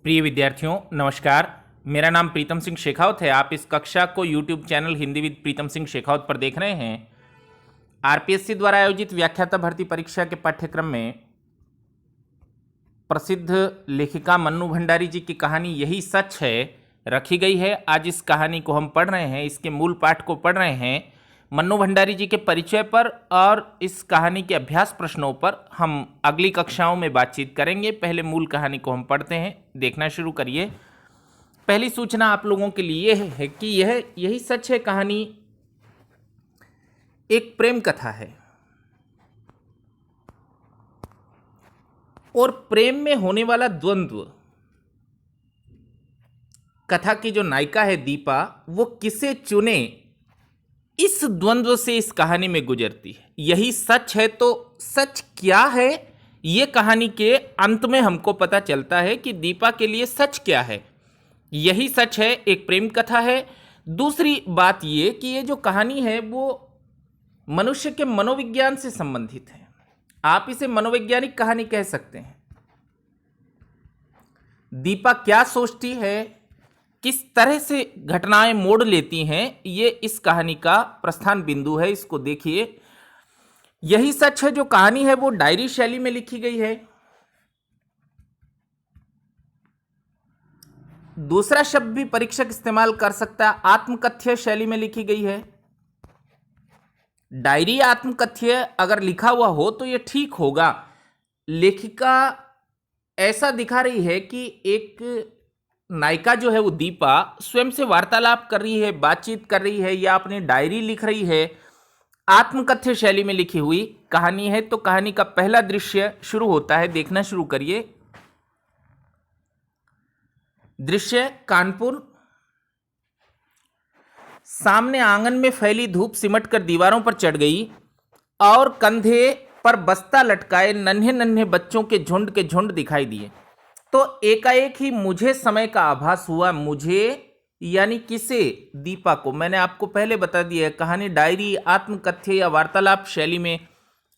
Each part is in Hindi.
प्रिय विद्यार्थियों नमस्कार। मेरा नाम प्रीतम सिंह शेखावत है। आप इस कक्षा को YouTube channel Hindi with Pritam Singh Shekhawat पर देख रहे हैं। आरपीएससी द्वारा आयोजित व्याख्याता भर्ती परीक्षा के पाठ्यक्रम में प्रसिद्ध लेखिका मन्नू भंडारी जी की कहानी यही सच है रखी गई है। आज इस कहानी को हम पढ़ रहे हैं, इसके मूल पाठ को पढ़ रहे हैं। मन्नू भंडारी जी के परिचय पर और इस कहानी के अभ्यास प्रश्नों पर हम अगली कक्षाओं में बातचीत करेंगे। पहले मूल कहानी को हम पढ़ते हैं, देखना शुरू करिए। पहली सूचना आप लोगों के लिए है कि यही सच है कहानी एक प्रेम कथा है और प्रेम में होने वाला द्वंद्व, कथा की जो नायिका है दीपा, वो किसे चुने इस द्वंद्व से इस कहानी में गुजरती है। यही सच है तो सच क्या है, ये कहानी के अंत में हमको पता चलता है कि दीपा के लिए सच क्या है। यही सच है, एक प्रेम कथा है। दूसरी बात ये कि ये जो कहानी है वो मनुष्य के मनोविज्ञान से संबंधित है। आप इसे मनोवैज्ञानिक कहानी कह सकते हैं। दीपा क्या सोचती है, किस तरह से घटनाएं मोड़ लेती हैं, ये इस कहानी का प्रस्थान बिंदु है। इसको देखिए। यही सच है जो कहानी है वो डायरी शैली में लिखी गई है। दूसरा शब्द भी परीक्षक इस्तेमाल कर सकता है, आत्मकथ्य शैली में लिखी गई है। डायरी आत्मकथ्य अगर लिखा हुआ हो तो यह ठीक होगा। लेखिका ऐसा दिखा रही है कि एक नायिका जो है वो दीपा स्वयं से वार्तालाप कर रही है, बातचीत कर रही है या अपनी डायरी लिख रही है। आत्मकथ्य शैली में लिखी हुई कहानी है। तो कहानी का पहला दृश्य शुरू होता है, देखना शुरू करिए। दृश्य कानपुर। सामने आंगन में फैली धूप सिमटकर दीवारों पर चढ़ गई और कंधे पर बस्ता लटकाए नन्हे नन्हे बच्चों के झुंड दिखाई दिए। तो एकाएक ही मुझे समय का आभास हुआ। मुझे यानी किसे? दीपा को। मैंने आपको पहले बता दिया है, कहानी डायरी आत्मकथ्य या वार्तालाप शैली में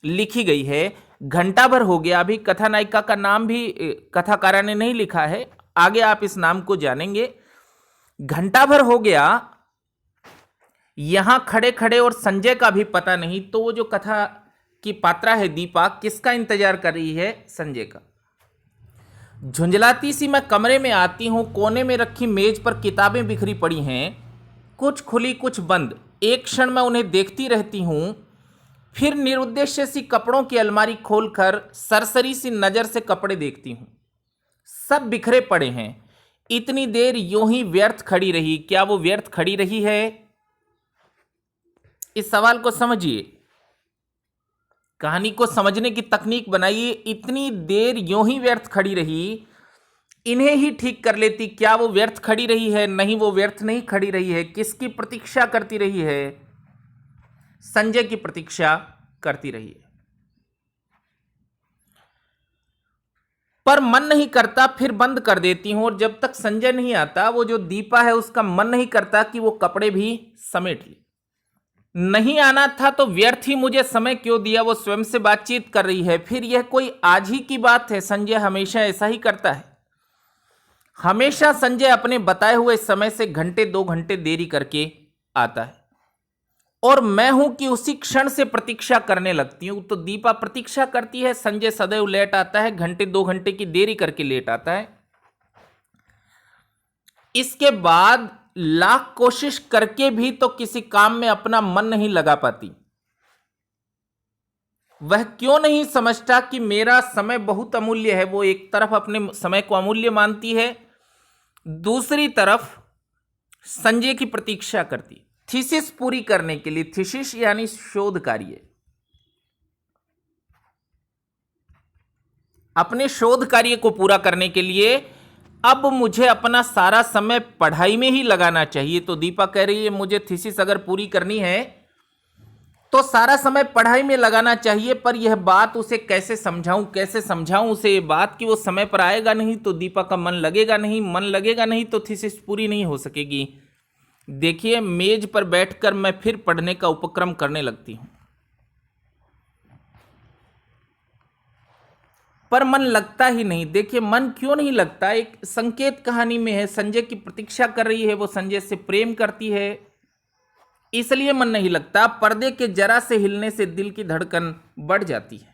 लिखी गई है। घंटा भर हो गया, अभी कथा नायिका का नाम भी कथाकारा ने नहीं लिखा है, आगे आप इस नाम को जानेंगे। घंटा भर हो गया यहां खड़े खड़े और संजय का भी पता नहीं। तो वो जो कथा की पात्रा है दीपा, किसका इंतजार कर रही है? संजय का। झुंझलाती सी मैं कमरे में आती हूं। कोने में रखी मेज पर किताबें बिखरी पड़ी हैं, कुछ खुली कुछ बंद। एक क्षण मैं उन्हें देखती रहती हूं, फिर निरुद्देश्य सी कपड़ों की अलमारी खोलकर सरसरी सी नजर से कपड़े देखती हूं। सब बिखरे पड़े हैं। इतनी देर यूं ही व्यर्थ खड़ी रही। क्या वो व्यर्थ खड़ी रही है? इस सवाल को समझिए, कहानी को समझने की तकनीक बनाइए। इतनी देर यूं ही व्यर्थ खड़ी रही, इन्हें ही ठीक कर लेती। क्या वो व्यर्थ खड़ी रही है? नहीं, वो व्यर्थ नहीं खड़ी रही है। किसकी प्रतीक्षा करती रही है? संजय की प्रतीक्षा करती रही है। पर मन नहीं करता, फिर बंद कर देती हूं। और जब तक संजय नहीं आता, वो जो दीपा है उसका मन नहीं करता कि वो कपड़े भी समेट ले। नहीं आना था तो व्यर्थ ही मुझे समय क्यों दिया? वो स्वयं से बातचीत कर रही है। फिर यह कोई आज ही की बात है? संजय हमेशा ऐसा ही करता है। हमेशा संजय अपने बताए हुए समय से घंटे 2 घंटे देरी करके आता है और मैं हूं कि उसी क्षण से प्रतीक्षा करने लगती हूं। तो दीपा प्रतीक्षा करती है, संजय सदैव लेट आता है, घंटे 2 घंटे की देरी करके लेट आता है। इसके बाद लाख कोशिश करके भी तो किसी काम में अपना मन नहीं लगा पाती। वह क्यों नहीं समझता कि मेरा समय बहुत अमूल्य है? वो एक तरफ अपने समय को अमूल्य मानती है, दूसरी तरफ संजय की प्रतीक्षा करती। थीसिस पूरी करने के लिए, थीसिस यानी शोध कार्य, अपने शोध कार्य को पूरा करने के लिए अब मुझे अपना सारा समय पढ़ाई में ही लगाना चाहिए। तो दीपा कह रही है मुझे थीसिस अगर पूरी करनी है तो सारा समय पढ़ाई में लगाना चाहिए। पर यह बात उसे कैसे समझाऊं उसे ये बात कि वो समय पर आएगा नहीं तो दीपा का मन लगेगा नहीं तो थीसिस पूरी नहीं हो सकेगी। देखिए, मेज पर बैठकर मैं फिर पढ़ने का उपक्रम करने लगती हूं। पर मन लगता ही नहीं। देखिए मन क्यों नहीं लगता, एक संकेत कहानी में है, संजय की प्रतीक्षा कर रही है, वो संजय से प्रेम करती है, इसलिए मन नहीं लगता। पर्दे के जरा से हिलने से दिल की धड़कन बढ़ जाती है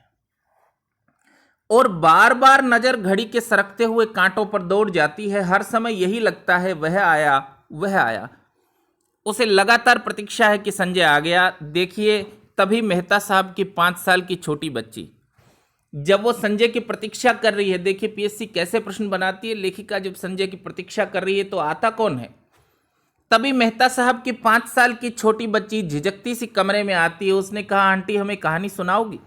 और बार बार नजर घड़ी के सरकते हुए कांटों पर दौड़ जाती है। हर समय यही लगता है वह आया वह आया। उसे लगातार प्रतीक्षा है कि संजय आ गया। देखिए तभी मेहता साहब की 5 साल की छोटी बच्ची जब वो संजय की प्रतीक्षा कर रही है, देखिए पीएससी कैसे प्रश्न बनाती है, लेखिका जब संजय की प्रतीक्षा कर रही है तो आता कौन है। तभी मेहता साहब की 5 साल की छोटी बच्ची झिझकती सी कमरे में आती है। उसने कहा आंटी हमें कहानी सुनाओगी।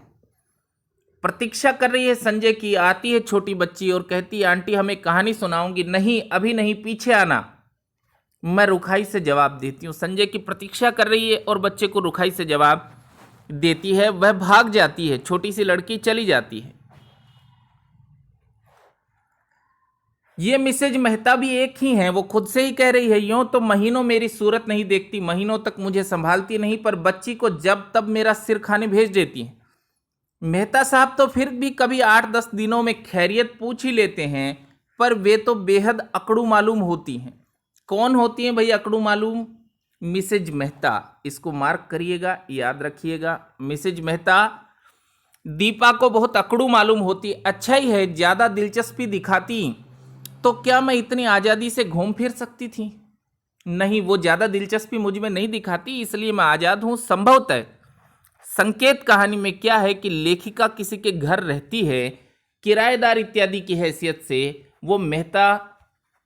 प्रतीक्षा कर रही है संजय की, आती है छोटी बच्ची और कहती है आंटी हमें कहानी सुनाऊंगी। नहीं अभी नहीं, पीछे आना। मैं रुखाई से जवाब देती हूँ। संजय की प्रतीक्षा कर रही है और बच्चे को रुखाई से जवाब देती है। वह भाग जाती है, छोटी सी लड़की चली जाती है। ये मिसेज मेहता भी एक ही हैं, वो खुद से ही कह रही है यूं तो महीनों मेरी सूरत नहीं देखती, महीनों तक मुझे संभालती नहीं, पर बच्ची को जब तब मेरा सिर खाने भेज देती हैं। मेहता साहब तो फिर भी कभी 8-10 दिनों में खैरियत पूछ ही लेते हैं, पर वे तो बेहद अकड़ू मालूम होती हैं। कौन होती हैं भाई अकड़ू मालूम? मिसेज मेहता। इसको मार्क करिएगा, याद रखिएगा। मिसेज मेहता दीपा को बहुत अकड़ू मालूम होती। अच्छा ही है, ज्यादा दिलचस्पी दिखाती तो क्या मैं इतनी आजादी से घूम फिर सकती थी? नहीं, वो ज्यादा दिलचस्पी मुझ में नहीं दिखाती, इसलिए मैं आजाद हूं। संभवतः संकेत कहानी में क्या है कि लेखिका किसी के घर रहती है, किराएदार इत्यादि की हैसियत से। वो मेहता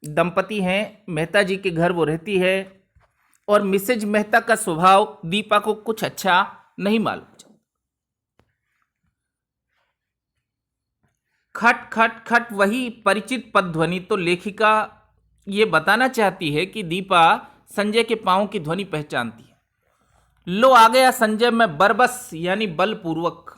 दंपति हैं, मेहता जी के घर वो रहती है और मिसेज मेहता का स्वभाव दीपा को कुछ अच्छा नहीं मालूम। खट खट खट, वही परिचित पद ध्वनि। तो लेखिका ये बताना चाहती है कि दीपा संजय के पांव की ध्वनि पहचानती है। लो आ गया संजय, मैं बरबस यानी बलपूर्वक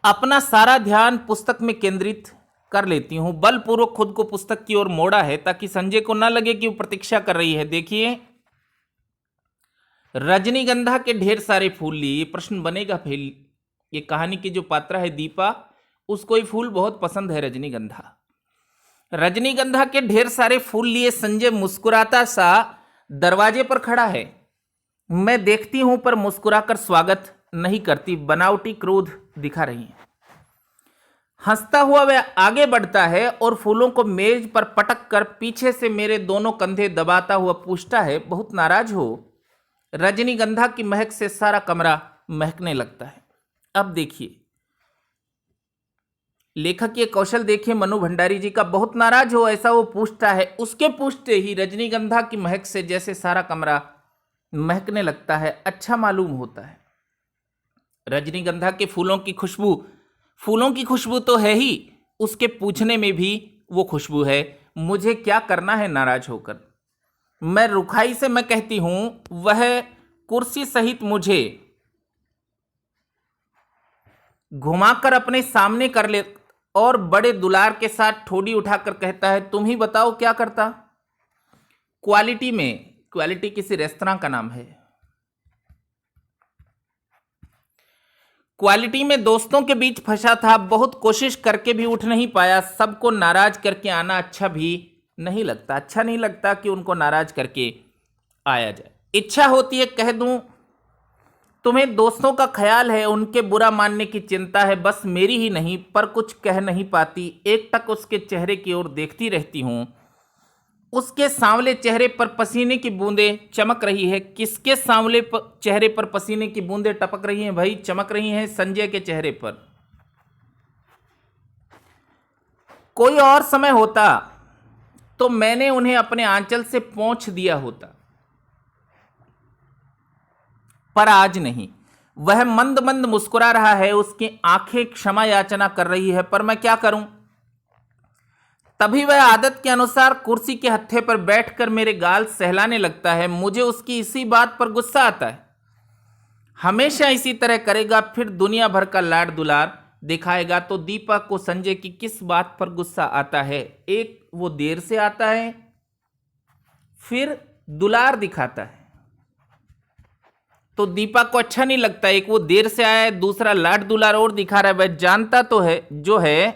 अपना सारा ध्यान पुस्तक में केंद्रित कर लेती हूं। बलपूर्वक खुद को पुस्तक की ओर मोड़ा है ताकि संजय को ना लगे कि वो प्रतीक्षा कर रही है। देखिए रजनीगंधा के ढेर सारे फूल लिए, प्रश्न बनेगा फेल। ये कहानी की जो पात्रा है दीपा, उसको ये फूल बहुत पसंद है रजनीगंधा। रजनीगंधा के ढेर सारे फूल लिए संजय मुस्कुराता सा दरवाजे पर खड़ा है। मैं देखती हूं पर मुस्कुराकर स्वागत नहीं करती, बनावटी क्रोध दिखा रही है। हंसता हुआ वह आगे बढ़ता है और फूलों को मेज पर पटक कर पीछे से मेरे दोनों कंधे दबाता हुआ पूछता है बहुत नाराज हो? रजनीगंधा की महक से सारा कमरा महकने लगता है। अब देखिए लेखक ये कौशल देखिए मनु भंडारी जी का। बहुत नाराज हो ऐसा वो पूछता है, उसके पूछते ही रजनीगंधा की महक से जैसे सारा कमरा महकने लगता है। अच्छा मालूम होता है। रजनीगंधा के फूलों की खुशबू तो है ही, उसके पूछने में भी वो खुशबू है। मुझे क्या करना है नाराज होकर? मैं रुखाई से मैं कहती हूं वह कुर्सी सहित मुझे घुमाकर अपने सामने कर ले और बड़े दुलार के साथ ठोड़ी उठाकर कहता है तुम ही बताओ क्या करता? क्वालिटी किसी रेस्तरां का नाम है। क्वालिटी में दोस्तों के बीच फंसा था, बहुत कोशिश करके भी उठ नहीं पाया। सबको नाराज करके आना अच्छा नहीं लगता कि उनको नाराज करके आया जाए। इच्छा होती है कह दूं तुम्हें दोस्तों का ख्याल है, उनके बुरा मानने की चिंता है, बस मेरी ही नहीं, पर कुछ कह नहीं पाती। एकटक उसके चेहरे की ओर देखती रहती हूं। उसके सांवले चेहरे पर पसीने की बूंदें चमक रही है। किसके सांवले चेहरे पर पसीने की बूंदें टपक रही हैं भाई? चमक रही हैं संजय के चेहरे पर। कोई और समय होता तो मैंने उन्हें अपने आंचल से पोंछ दिया होता, पर आज नहीं। वह मंद मंद मुस्कुरा रहा है, उसकी आंखें क्षमा याचना कर रही है, पर मैं क्या करूं? तभी वह आदत के अनुसार कुर्सी के हत्थे पर बैठकर मेरे गाल सहलाने लगता है। मुझे उसकी इसी बात पर गुस्सा आता है। हमेशा इसी तरह करेगा, फिर दुनिया भर का लाड दुलार दिखाएगा। तो दीपा को संजय की किस बात पर गुस्सा आता है? एक, वो देर से आता है, फिर दुलार दिखाता है। तो दीपा को अच्छा नहीं लगता। एक वो देर से आया है, दूसरा लाड दुलार और दिखा रहा है। वह जानता तो है जो है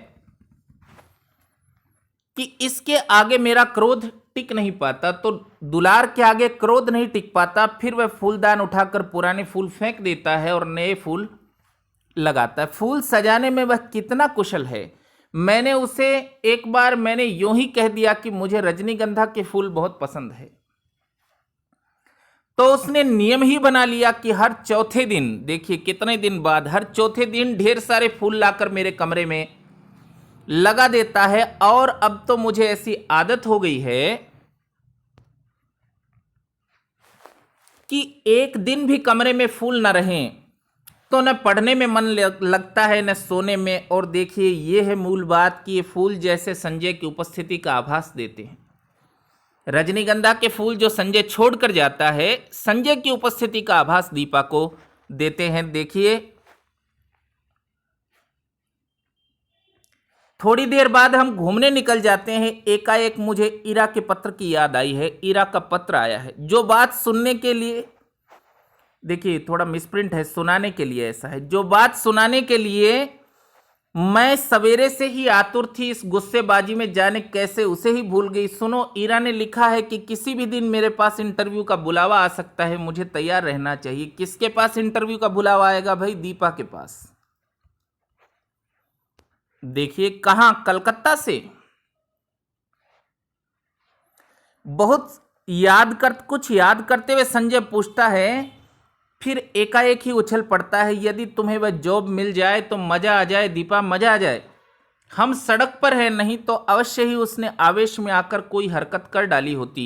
कि इसके आगे मेरा क्रोध टिक नहीं पाता, तो दुलार के आगे क्रोध नहीं टिक पाता। फिर वह फूलदान उठाकर पुराने फूल फेंक देता है और नए फूल लगाता है। फूल सजाने में वह कितना कुशल है। मैंने उसे एक बार मैंने यूं ही कह दिया कि मुझे रजनीगंधा के फूल बहुत पसंद है, तो उसने नियम ही बना लिया कि हर चौथे दिन, देखिए कितने दिन बाद, हर चौथे दिन ढेर सारे फूल लाकर मेरे कमरे में लगा देता है। और अब तो मुझे ऐसी आदत हो गई है कि एक दिन भी कमरे में फूल न रहें तो न पढ़ने में मन लगता है न सोने में। और देखिए ये है मूल बात कि ये फूल जैसे संजय की उपस्थिति का आभास देते हैं। रजनीगंधा के फूल जो संजय छोड़कर जाता है, संजय की उपस्थिति का आभास दीपा को देते हैं। देखिए थोड़ी देर बाद हम घूमने निकल जाते हैं। एकाएक मुझे ईरा के पत्र की याद आई है। ईरा का पत्र आया है, जो बात सुनने के लिए, देखिए थोड़ा मिसप्रिंट है, सुनाने के लिए ऐसा है, जो बात सुनाने के लिए मैं सवेरे से ही आतुर थी, इस गुस्सेबाजी में जाने कैसे उसे ही भूल गई। सुनो, ईरा ने लिखा है कि किसी भी दिन मेरे पास इंटरव्यू का बुलावा आ सकता है, मुझे तैयार रहना चाहिए। किसके पास इंटरव्यू का बुलावा आएगा भाई? दीपा के पास। देखिए कहां? कलकत्ता से। बहुत कुछ याद करते हुए संजय पूछता है, फिर एकाएक ही उछल पड़ता है, यदि तुम्हें वह जॉब मिल जाए तो मजा आ जाए दीपा, मजा आ जाए। हम सड़क पर हैं, नहीं तो अवश्य ही उसने आवेश में आकर कोई हरकत कर डाली होती।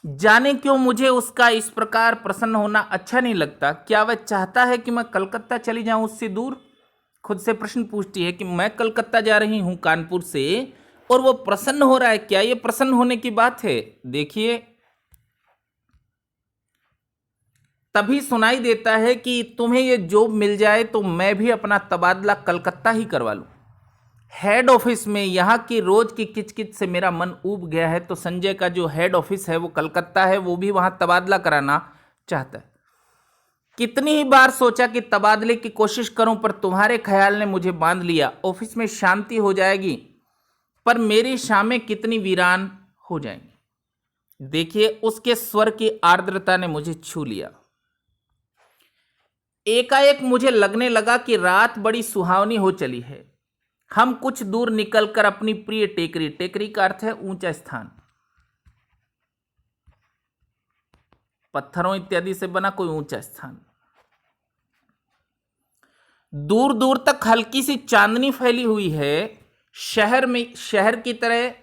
जाने क्यों मुझे उसका इस प्रकार प्रसन्न होना अच्छा नहीं लगता। क्या वह चाहता है कि मैं कलकत्ता चली जाऊं उससे दूर? खुद से प्रश्न पूछती है कि मैं कलकत्ता जा रही हूं कानपुर से और वो प्रसन्न हो रहा है। क्या ये प्रसन्न होने की बात है? देखिए तभी सुनाई देता है कि तुम्हें ये जॉब मिल जाए तो मैं भी अपना तबादला कलकत्ता ही करवा लूं। हेड ऑफिस में, यहाँ की रोज की किचकिच से मेरा मन ऊब गया है। तो संजय का जो हेड ऑफिस है वो कलकत्ता है, वो भी वहां तबादला कराना चाहता है। कितनी ही बार सोचा कि तबादले की कोशिश करूं, पर तुम्हारे ख्याल ने मुझे बांध लिया। ऑफिस में शांति हो जाएगी, पर मेरी शामें कितनी वीरान हो जाएंगी। देखिए उसके स्वर की आर्द्रता ने मुझे छू लिया। एकाएक मुझे लगने लगा कि रात बड़ी सुहावनी हो चली है। हम कुछ दूर निकलकर अपनी प्रिय टेकरी, टेकरी का अर्थ है ऊंचा स्थान, पत्थरों इत्यादि से बना कोई ऊंचा स्थान। दूर दूर तक हल्की सी चांदनी फैली हुई है। शहर में, शहर की तरह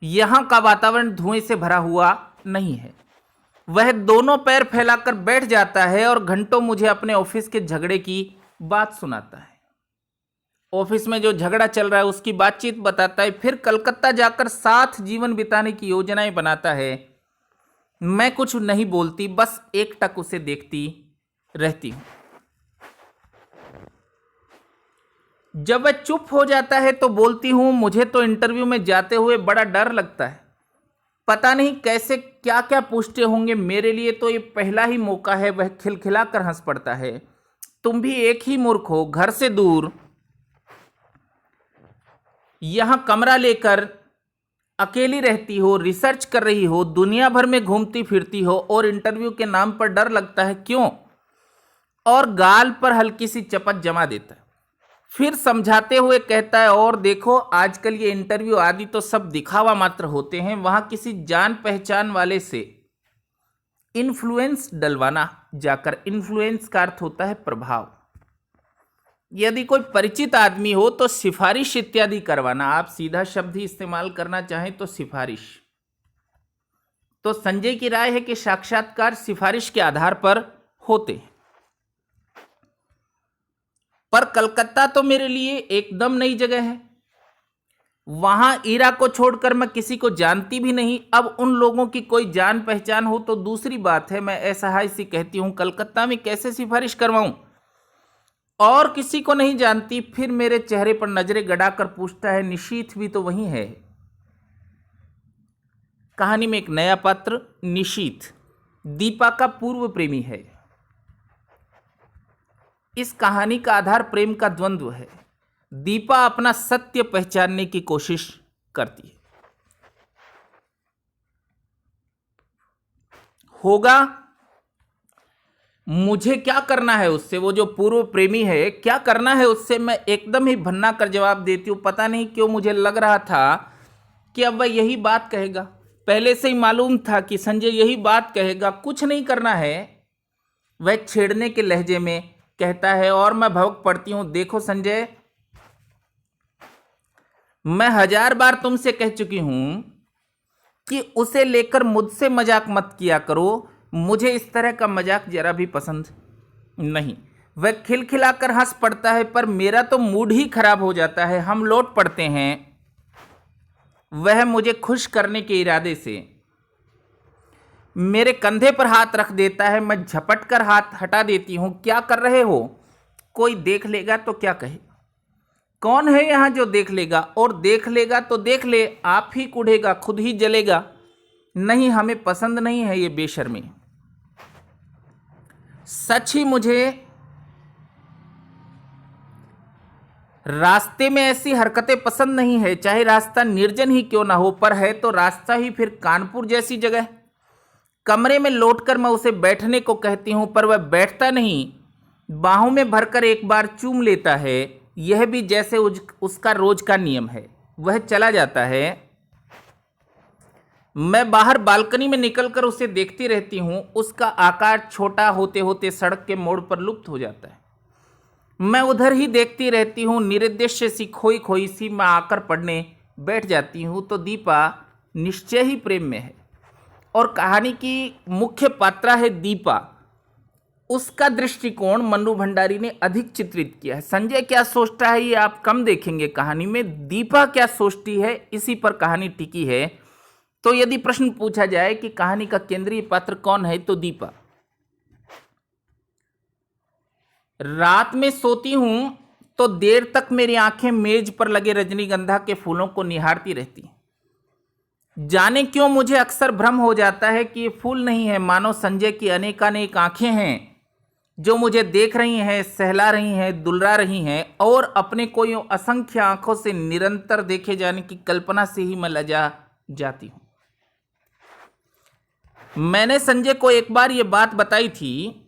यहां का वातावरण धुएं से भरा हुआ नहीं है। वह दोनों पैर फैलाकर बैठ जाता है और घंटों मुझे अपने ऑफिस के झगड़े की बात सुनाता है। ऑफिस में जो झगड़ा चल रहा है उसकी बातचीत बताता है। फिर कलकत्ता जाकर साथ जीवन बिताने की योजनाएं बनाता है। मैं कुछ नहीं बोलती, बस एकटक उसे देखती रहती हूं। जब वह चुप हो जाता है तो बोलती हूं, मुझे तो इंटरव्यू में जाते हुए बड़ा डर लगता है। पता नहीं कैसे क्या क्या पूछते होंगे। मेरे लिए तो ये पहला ही मौका है। वह खिलखिलाकर हंस पड़ता है। तुम भी एक ही मूर्ख हो, घर से दूर यहां कमरा लेकर अकेली रहती हो, रिसर्च कर रही हो, दुनिया भर में घूमती फिरती हो और इंटरव्यू के नाम पर डर लगता है, क्यों? और गाल पर हल्की सी चपत जमा देता है। फिर समझाते हुए कहता है, और देखो आजकल ये इंटरव्यू आदि तो सब दिखावा मात्र होते हैं। वहां किसी जान पहचान वाले से इन्फ्लुएंस डलवाना जाकर, इन्फ्लुएंस का अर्थ होता है प्रभाव। यदि कोई परिचित आदमी हो तो सिफारिश इत्यादि करवाना। आप सीधा शब्द ही इस्तेमाल करना चाहें तो सिफारिश। तो संजय की राय है कि साक्षात्कार सिफारिश के आधार पर होते हैं। पर कलकत्ता तो मेरे लिए एकदम नई जगह है। वहां ईरा को छोड़कर मैं किसी को जानती भी नहीं। अब उन लोगों की कोई जान पहचान हो तो दूसरी बात है। मैं असहाय सी कहती हूं, कलकत्ता में कैसे सिफारिश करवाऊं? और किसी को नहीं जानती। फिर मेरे चेहरे पर नजरें गड़ाकर पूछता है, निशीथ भी तो वही है? कहानी में एक नया पात्र निशीथ, दीपा का पूर्व प्रेमी है। इस कहानी का आधार प्रेम का द्वंद्व है। दीपा अपना सत्य पहचानने की कोशिश करती है। होगा, मुझे क्या करना है उससे, वो जो पूर्व प्रेमी है क्या करना है उससे, मैं एकदम ही भन्ना कर जवाब देती हूं। पता नहीं क्यों मुझे लग रहा था कि अब वह यही बात कहेगा। पहले से ही मालूम था कि संजय यही बात कहेगा। कुछ नहीं करना है, वह छेड़ने के लहजे में कहता है और मैं भड़क पड़ती हूं। देखो संजय, मैं 1000 बार तुमसे कह चुकी हूं कि उसे लेकर मुझसे मजाक मत किया करो। मुझे इस तरह का मजाक जरा भी पसंद नहीं। वह खिलखिलाकर हंस पड़ता है, पर मेरा तो मूड ही खराब हो जाता है। हम लौट पड़ते हैं। वह मुझे खुश करने के इरादे से मेरे कंधे पर हाथ रख देता है। मैं झपट कर हाथ हटा देती हूं। क्या कर रहे हो? कोई देख लेगा तो क्या कहे? कौन है यहां जो देख लेगा? और देख लेगा तो देख ले, आप ही कुढ़ेगा, खुद ही जलेगा। नहीं, हमें पसंद नहीं है ये बेशर्मी। सच ही मुझे रास्ते में ऐसी हरकतें पसंद नहीं है, चाहे रास्ता निर्जन ही क्यों ना हो। पर है तो रास्ता ही फिर कानपुर जैसी जगह। कमरे में लौटकर मैं उसे बैठने को कहती हूं, पर वह बैठता नहीं। बाहों में भरकर एक बार चूम लेता है, यह भी जैसे उसका रोज का नियम है। वह चला जाता है। मैं बाहर बालकनी में निकलकर उसे देखती रहती हूं। उसका आकार छोटा होते होते सड़क के मोड़ पर लुप्त हो जाता है। मैं उधर ही देखती रहती हूं। निरुद्देश्य सी, खोई खोई सी मैं आकर पढ़ने बैठ जाती हूं तो दीपा निश्चय ही प्रेम में है और कहानी की मुख्य पात्रा है दीपा। उसका दृष्टिकोण मन्नू भंडारी ने अधिक चित्रित किया है। संजय क्या सोचता है ये आप कम देखेंगे कहानी में। दीपा क्या सोचती है, इसी पर कहानी टिकी है। तो यदि प्रश्न पूछा जाए कि कहानी का केंद्रीय पात्र कौन है, तो दीपा। रात में सोती हूं तो देर तक मेरी आंखें मेज पर लगे रजनीगंधा के फूलों को निहारती रहती। जाने क्यों मुझे अक्सर भ्रम हो जाता है कि ये फूल नहीं है, मानो संजय की अनेकानेक आंखें हैं जो मुझे देख रही हैं, सहला रही हैं, दुलरा रही हैं। और अपने को यूं असंख्य आंखों से निरंतर देखे जाने की कल्पना से ही मैं लजा जाती हूं। मैंने संजय को एक बार ये बात बताई थी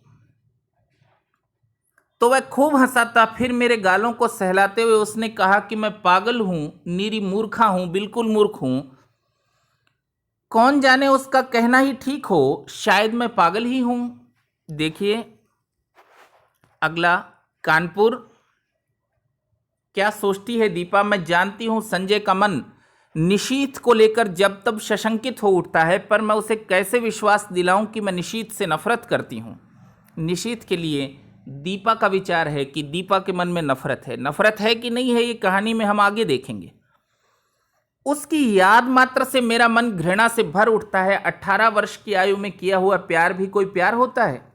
तो वह खूब हंसा था। फिर मेरे गालों को सहलाते हुए उसने कहा कि मैं पागल हूं, नीरी मूर्खा हूं, बिल्कुल मूर्ख हूं। कौन जाने, उसका कहना ही ठीक हो, शायद मैं पागल ही हूं। देखिए अगला, कानपुर। क्या सोचती है दीपा? मैं जानती हूं संजय का मन निशीथ को लेकर जब तब सशंकित हो उठता है, पर मैं उसे कैसे विश्वास दिलाऊं कि मैं निशीथ से नफरत करती हूं। निशीथ के लिए दीपा का विचार है कि दीपा के मन में नफरत है। नफरत है कि नहीं है, ये कहानी में हम आगे देखेंगे। उसकी याद मात्र से मेरा मन घृणा से भर उठता है। 18 वर्ष की आयु में किया हुआ प्यार भी कोई प्यार होता है?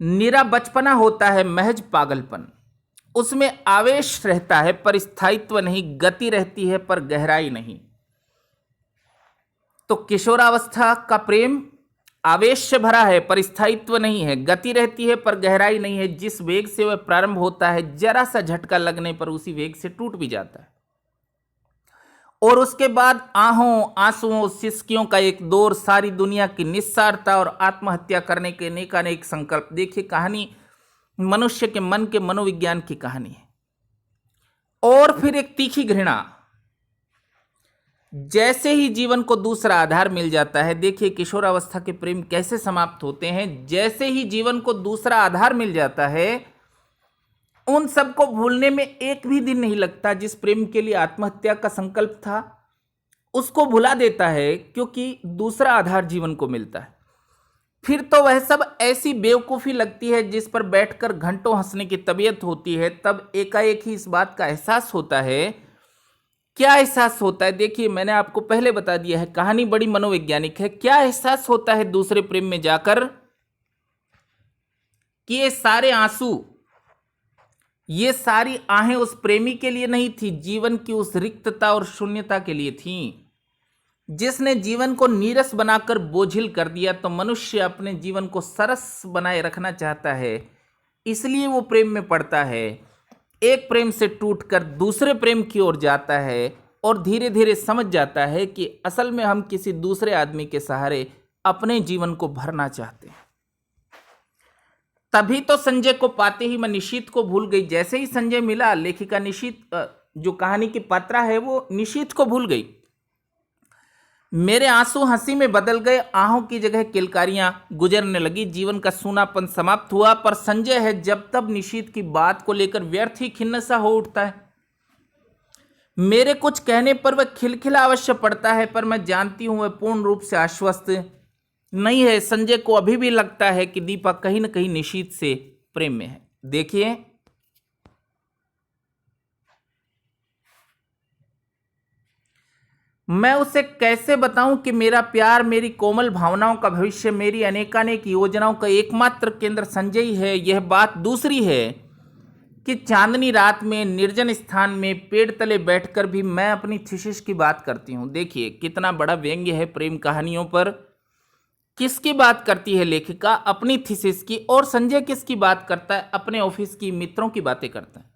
निरा बचपना होता है, महज पागलपन। उसमें आवेश रहता है पर स्थायित्व नहीं, गति रहती है पर गहराई नहीं। तो किशोरावस्था का प्रेम आवेश से भरा है पर स्थायित्व नहीं है, गति रहती है पर गहराई नहीं है। जिस वेग से वह प्रारंभ होता है, जरा सा झटका लगने पर उसी वेग से टूट भी जाता है। और उसके बाद आहों, आंसुओं, सिसकियों का एक दौर, सारी दुनिया की निस्सारता और आत्महत्या करने के अनेकानेक संकल्प। देखिए कहानी मनुष्य के मन के मनोविज्ञान की कहानी है। और फिर एक तीखी घृणा। जैसे ही जीवन को दूसरा आधार मिल जाता है, देखिए किशोरावस्था के प्रेम कैसे समाप्त होते हैं। जैसे ही जीवन को दूसरा आधार मिल जाता है, उन सबको भूलने में एक भी दिन नहीं लगता। जिस प्रेम के लिए आत्महत्या का संकल्प था उसको भुला देता है, क्योंकि दूसरा आधार जीवन को मिलता है। फिर तो वह सब ऐसी बेवकूफ़ी लगती है जिस पर बैठकर घंटों हंसने की तबीयत होती है। तब एकाएक ही इस बात का एहसास होता है। क्या एहसास होता है? देखिए मैंने आपको पहले बता दिया है, कहानी बड़ी मनोवैज्ञानिक है। क्या एहसास होता है दूसरे प्रेम में जाकर कि ये सारे आंसू, ये सारी आहें उस प्रेमी के लिए नहीं थी, जीवन की उस रिक्तता और शून्यता के लिए थीं। जिसने जीवन को नीरस बनाकर बोझिल कर दिया। तो मनुष्य अपने जीवन को सरस बनाए रखना चाहता है, इसलिए वो प्रेम में पड़ता है। एक प्रेम से टूटकर दूसरे प्रेम की ओर जाता है और धीरे धीरे समझ जाता है कि असल में हम किसी दूसरे आदमी के सहारे अपने जीवन को भरना चाहते हैं। तभी तो संजय को पाते ही मैं निशीथ को भूल गई। जैसे ही संजय मिला, लेखिका निशीथ, जो कहानी की पात्रा है, वो निशीथ को भूल गई। मेरे आंसू हंसी में बदल गए, आहों की जगह किलकारियां गुजरने लगी, जीवन का सूनापन समाप्त हुआ। पर संजय है जब तब निशीथ की बात को लेकर व्यर्थ ही खिन्न सा हो उठता है। मेरे कुछ कहने पर वह खिलखिला अवश्य पड़ता है, पर मैं जानती हूं वह पूर्ण रूप से आश्वस्त नहीं है। संजय को अभी भी लगता है कि दीपा कहीं न कहीं निशीथ से प्रेम में है। देखिए, मैं उसे कैसे बताऊं कि मेरा प्यार, मेरी कोमल भावनाओं का भविष्य, मेरी अनेकानेक योजनाओं का एकमात्र केंद्र संजय ही है। यह बात दूसरी है कि चांदनी रात में, निर्जन स्थान में, पेड़ तले बैठकर भी मैं अपनी थीसिस की बात करती हूं। देखिए कितना बड़ा व्यंग्य है प्रेम कहानियों पर। किसकी बात करती है लेखिका? अपनी थीसिस की। और संजय किसकी बात करता है? अपने ऑफिस की मित्रों की बातें करता है।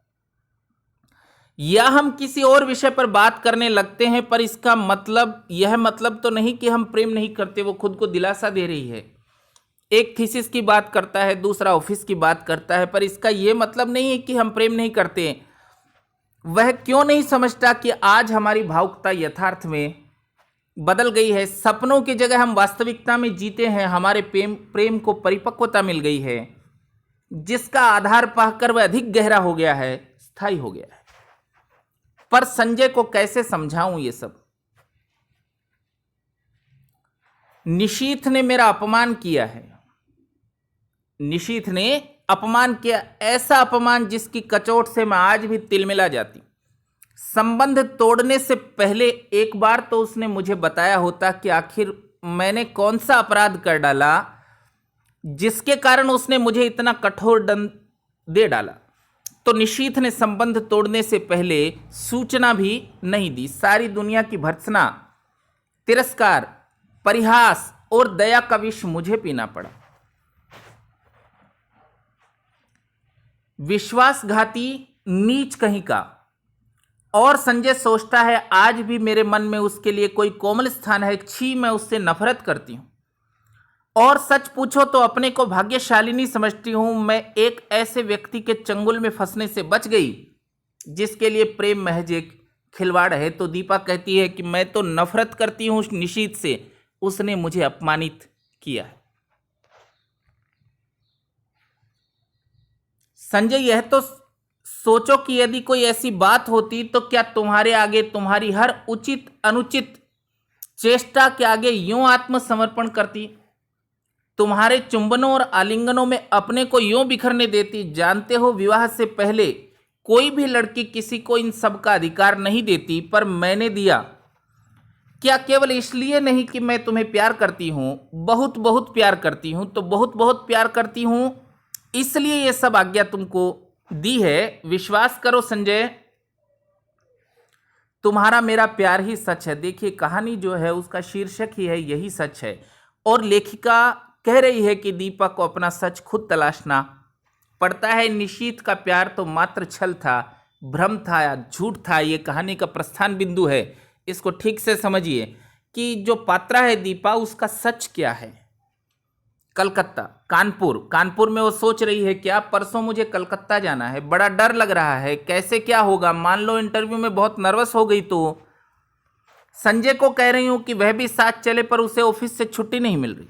या हम किसी और विषय पर बात करने लगते हैं, पर इसका मतलब, यह मतलब तो नहीं कि हम प्रेम नहीं करते। वो खुद को दिलासा दे रही है। एक थीसिस की बात करता है, दूसरा ऑफिस की बात करता है, पर इसका यह मतलब नहीं है कि हम प्रेम नहीं करते। वह क्यों नहीं समझता कि आज हमारी भावुकता यथार्थ में बदल गई है। सपनों की जगह हम वास्तविकता में जीते हैं। हमारे प्रेम को परिपक्वता मिल गई है, जिसका आधार पाकर वह अधिक गहरा हो गया है, स्थायी हो गया है। पर संजय को कैसे समझाऊं ये सब? निशीथ ने मेरा अपमान किया है। निशीथ ने अपमान किया, ऐसा अपमान जिसकी कचोट से मैं आज भी तिलमिला जाती। संबंध तोड़ने से पहले एक बार तो उसने मुझे बताया होता कि आखिर मैंने कौन सा अपराध कर डाला जिसके कारण उसने मुझे इतना कठोर दंड दे डाला। तो निशीथ ने संबंध तोड़ने से पहले सूचना भी नहीं दी। सारी दुनिया की भर्त्सना, तिरस्कार, परिहास और दया का विष मुझे पीना पड़ा। विश्वासघाती, नीच कहीं का। और संजय सोचता है आज भी मेरे मन में उसके लिए कोई कोमल स्थान है। छी, मैं उससे नफरत करती हूं। और सच पूछो तो अपने को भाग्यशालिनी समझती हूं। मैं एक ऐसे व्यक्ति के चंगुल में फंसने से बच गई जिसके लिए प्रेम महज एक खिलवाड़ है। तो दीपा कहती है कि मैं तो नफरत करती हूं निशीथ से, उसने मुझे अपमानित किया है। संजय, यह तो सोचो कि यदि कोई ऐसी बात होती तो क्या तुम्हारे आगे, तुम्हारी हर उचित अनुचित चेष्टा के आगे यूं आत्मसमर्पण करती, तुम्हारे चुंबनों और आलिंगनों में अपने को यूं बिखरने देती? जानते हो, विवाह से पहले कोई भी लड़की किसी को इन सब का अधिकार नहीं देती, पर मैंने दिया। क्या केवल इसलिए नहीं कि मैं तुम्हें प्यार करती हूं, बहुत बहुत प्यार करती हूं, तो बहुत बहुत प्यार करती हूं, इसलिए ये सब आज्ञा तुमको दी है। विश्वास करो संजय, तुम्हारा मेरा प्यार ही सच है। देखिए, कहानी जो है उसका शीर्षक ही है यही सच है। और लेखिका कह रही है कि दीपा को अपना सच खुद तलाशना पड़ता है। निशीथ का प्यार तो मात्र छल था, भ्रम था या झूठ था। ये कहानी का प्रस्थान बिंदु है। इसको ठीक से समझिए कि जो पात्रा है दीपा, उसका सच क्या है। कलकत्ता, कानपुर में वो सोच रही है कि आप परसों मुझे कलकत्ता जाना है, बड़ा डर लग रहा है, कैसे क्या होगा। मान लो इंटरव्यू में बहुत नर्वस हो गई तो। संजय को कह रही हूं कि वह भी साथ चले, पर उसे ऑफिस से छुट्टी नहीं मिल रही।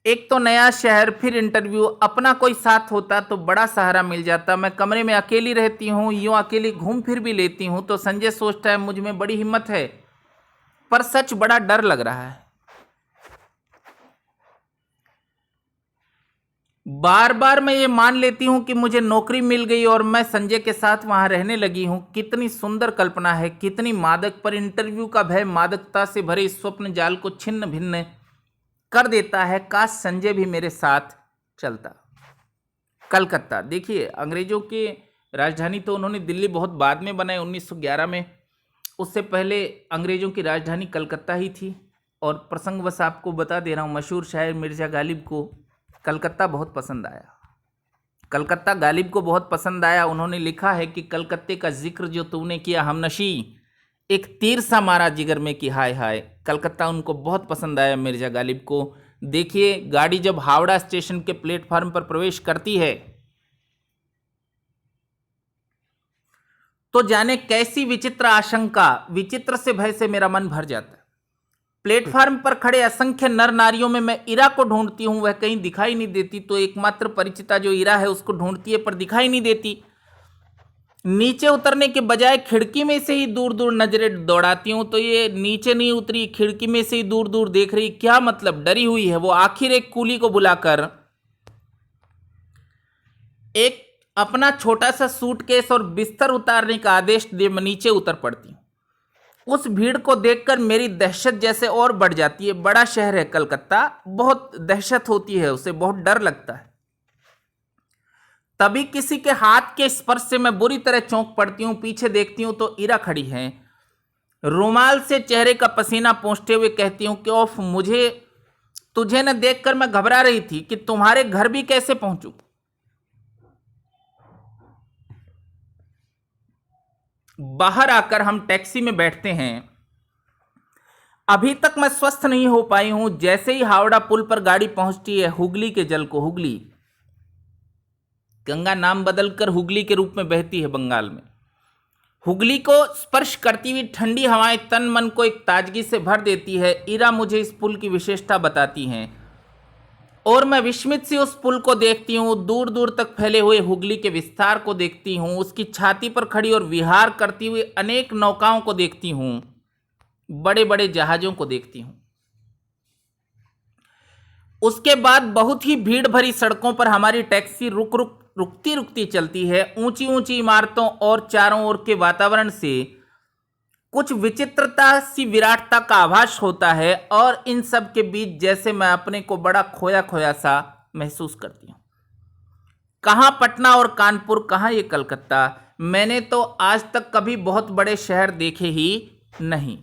एक तो नया शहर, फिर इंटरव्यू। अपना कोई साथ होता तो बड़ा सहारा मिल जाता। मैं कमरे में अकेली रहती हूँ, यूं अकेली घूम फिर भी लेती हूँ। तो संजय सोचता है मुझ में बड़ी हिम्मत है, पर सच बड़ा डर लग रहा है। बार बार मैं ये मान लेती हूँ कि मुझे नौकरी मिल गई और मैं संजय के साथ वहां रहने लगी हूँ। कितनी सुंदर कल्पना है, कितनी मादक। पर इंटरव्यू का भय मादकता से भरे स्वप्न जाल को छिन्न भिन्न कर देता है। काश संजय भी मेरे साथ चलता। कलकत्ता, देखिए अंग्रेजों की राजधानी तो उन्होंने दिल्ली बहुत बाद में बनाई, 1911 में। उससे पहले अंग्रेजों की राजधानी कलकत्ता ही थी। और प्रसंगवश आपको बता दे रहा हूँ, मशहूर शायर मिर्ज़ा गालिब को कलकत्ता बहुत पसंद आया। कलकत्ता गालिब को बहुत पसंद आया। उन्होंने लिखा है कि कलकत्ते का जिक्र जो तूने किया हमनशी, एक तीर सा मारा जिगर में कि हाय हाय। कलकत्ता उनको बहुत पसंद आया मिर्ज़ा गालिब को। देखिए, गाड़ी जब हावड़ा स्टेशन के प्लेटफार्म पर प्रवेश करती है तो जाने कैसी विचित्र आशंका, विचित्र से भय से मेरा मन भर जाता है। प्लेटफार्म पर खड़े असंख्य नर नारियों में मैं इरा को ढूंढती हूं, वह कहीं दिखाई नहीं देती। तो एकमात्र परिचिता जो इरा है उसको ढूंढती है पर दिखाई नहीं देती। नीचे उतरने के बजाय खिड़की में से ही दूर दूर नजरें दौड़ाती हूं, तो ये नीचे नहीं उतरी, खिड़की में से ही दूर दूर देख रही। क्या मतलब, डरी हुई है। वो आखिर एक कूली को बुलाकर एक अपना छोटा सा सूटकेस और बिस्तर उतारने का आदेश दे मैं नीचे उतर पड़ती हूँ। उस भीड़ को देखकर मेरी दहशत जैसे और बढ़ जाती है। बड़ा शहर है कलकत्ता, बहुत दहशत होती है, उसे बहुत डर लगता है। तभी किसी के हाथ के स्पर्श से मैं बुरी तरह चौंक पड़ती हूँ। पीछे देखती हूँ तो इरा खड़ी है, रुमाल से चेहरे का पसीना पोंछते हुए कहती हूँ कि ओफ, मुझे तुझे न देखकर मैं घबरा रही थी कि तुम्हारे घर भी कैसे पहुंचूं। बाहर आकर हम टैक्सी में बैठते हैं। अभी तक मैं स्वस्थ नहीं हो पाई हूं। जैसे ही हावड़ा पुल पर गाड़ी पहुंचती है, हुगली के जल को, हुगली गंगा नाम बदलकर हुगली के रूप में बहती है बंगाल में, हुगली को स्पर्श करती हुई ठंडी हवाएं तन मन को एक ताजगी से भर देती है। इरा मुझे इस पुल की विशेषता बताती हैं और मैं विस्मित सी उस पुल को देखती हूँ। दूर दूर तक फैले हुए हुगली के विस्तार को देखती हूँ। उसकी छाती पर खड़ी और विहार करती हुई अनेक नौकाओं को देखती हूँ, बड़े बड़े जहाजों को देखती हूँ। उसके बाद बहुत ही भीड़ भरी सड़कों पर हमारी टैक्सी रुकती रुकती चलती है। ऊंची ऊंची इमारतों और चारों ओर के वातावरण से कुछ विचित्रता सी विराटता का आभास होता है और इन सब के बीच जैसे मैं अपने को बड़ा खोया खोया सा महसूस करती हूँ। कहाँ पटना और कानपुर, कहाँ ये कलकत्ता। मैंने तो आज तक कभी बहुत बड़े शहर देखे ही नहीं।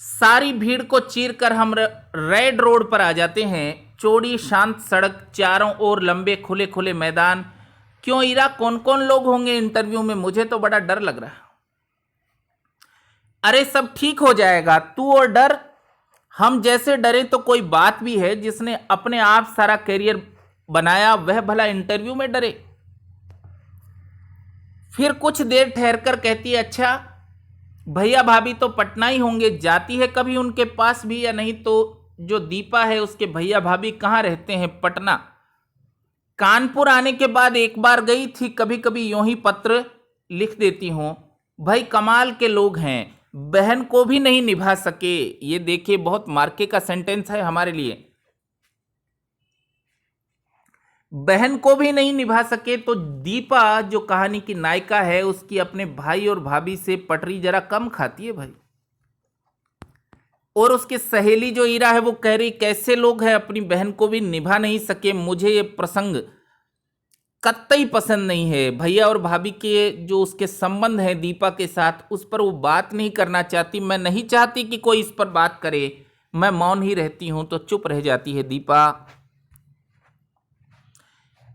सारी भीड़ को चीरकर हम रेड रोड पर आ जाते हैं। चौड़ी शांत सड़क, चारों ओर लंबे खुले खुले मैदान। क्यों इरा, कौन कौन लोग होंगे इंटरव्यू में? मुझे तो बड़ा डर लग रहा है। अरे सब ठीक हो जाएगा, तू और डर। हम जैसे डरे तो कोई बात भी है? जिसने अपने आप सारा करियर बनाया वह भला इंटरव्यू में डरे? फिर कुछ देर ठहरकर कहती है, अच्छा भैया भाभी तो पटना ही होंगे, जाती है कभी उनके पास भी या नहीं? तो जो दीपा है उसके भैया भाभी कहाँ रहते हैं? पटना। कानपुर आने के बाद एक बार गई थी, कभी कभी यूं ही पत्र लिख देती हूं। भाई कमाल के लोग हैं, बहन को भी नहीं निभा सके। ये देखिए, बहुत मार्के का सेंटेंस है हमारे लिए। बहन को भी नहीं निभा सके तो दीपा जो कहानी की नायिका है उसकी अपने भाई और भाभी से पटरी जरा कम खाती है भाई। और उसकी सहेली जो ईरा है वो कह रही कैसे लोग हैं अपनी बहन को भी निभा नहीं सके। मुझे ये प्रसंग कतई पसंद नहीं है। भैया और भाभी के जो उसके संबंध है दीपा के साथ, उस पर वो बात नहीं करना चाहती। मैं नहीं चाहती कि कोई इस पर बात करे, मैं मौन ही रहती हूं तो चुप रह जाती है दीपा।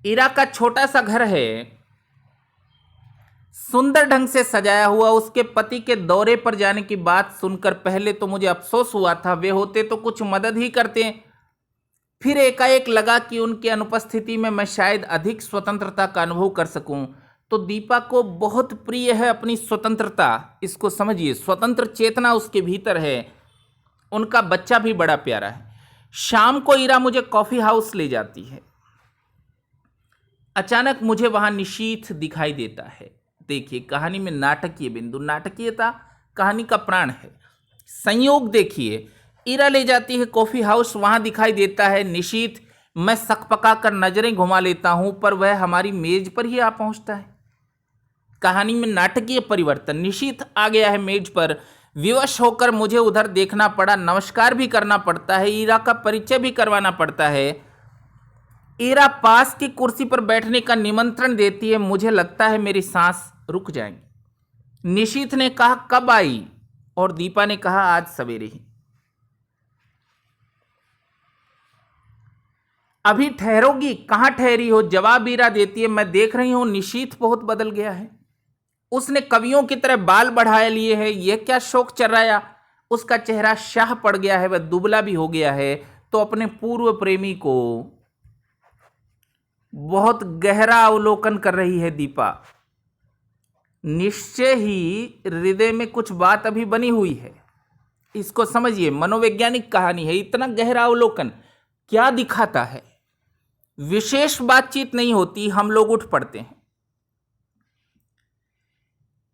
ईरा का छोटा सा घर है, सुंदर ढंग से सजाया हुआ। उसके पति के दौरे पर जाने की बात सुनकर पहले तो मुझे अफसोस हुआ था, वे होते तो कुछ मदद ही करते। फिर एकाएक लगा कि उनकी अनुपस्थिति में मैं शायद अधिक स्वतंत्रता का अनुभव कर सकूं। तो दीपा को बहुत प्रिय है अपनी स्वतंत्रता, इसको समझिए, स्वतंत्र चेतना उसके भीतर है। उनका बच्चा भी बड़ा प्यारा है। शाम को ईरा मुझे कॉफी हाउस ले जाती है। अचानक मुझे वहां निशीथ दिखाई देता है। देखिए, कहानी में नाटकीय बिंदु, नाटकीयता कहानी का प्राण है। संयोग देखिए, ईरा ले जाती है कॉफी हाउस, वहां दिखाई देता है निशीथ। मैं सकपका कर नजरें घुमा लेता हूं पर वह हमारी मेज पर ही आ पहुंचता है। कहानी में नाटकीय परिवर्तन, निशीथ आ गया है मेज पर। विवश होकर मुझे उधर देखना पड़ा, नमस्कार भी करना पड़ता है, ईरा का परिचय भी करवाना पड़ता है। ईरा पास की कुर्सी पर बैठने का निमंत्रण देती है। मुझे लगता है मेरी सांस रुक जाएंगी। निशीथ ने कहा कब आई, और दीपा ने कहा आज सवेरे ही। अभी ठहरोगी? कहां ठहरी हो? जवाब ईरा देती है, मैं देख रही हूं निशीथ बहुत बदल गया है। उसने कवियों की तरह बाल बढ़ाए लिए हैं। यह क्या शौक चर्राया? उसका चेहरा शाह पड़ गया है, वह दुबला भी हो गया है। तो अपने पूर्व प्रेमी को बहुत गहरा अवलोकन कर रही है दीपा। निश्चय ही हृदय में कुछ बात अभी बनी हुई है। इसको समझिए, मनोवैज्ञानिक कहानी है। इतना गहरा अवलोकन क्या दिखाता है? विशेष बातचीत नहीं होती, हम लोग उठ पड़ते हैं।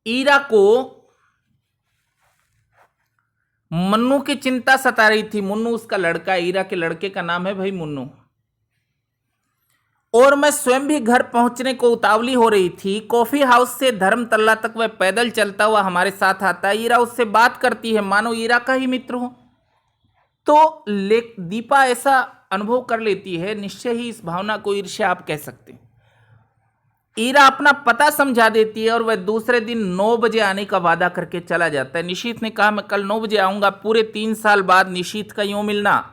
ईरा को मन्नू की चिंता सता रही थी। मुन्नू उसका लड़का, ईरा के लड़के का नाम है भाई मुन्नू। और मैं स्वयं भी घर पहुंचने को उतावली हो रही थी। कॉफी हाउस से धर्मतल्ला तक वह पैदल चलता हुआ हमारे साथ आता है। ईरा उससे बात करती है मानो ईरा का ही मित्र हो। तो दीपा ऐसा अनुभव कर लेती है, निश्चय ही इस भावना को ईर्ष्या आप कह सकते हैं। ईरा अपना पता समझा देती है और वह दूसरे दिन 9 बजे आने का वादा करके चला जाता है। निशीथ ने कहा मैं कल 9 बजे आऊंगा। पूरे 3 साल बाद निशीथ का यूं मिलना,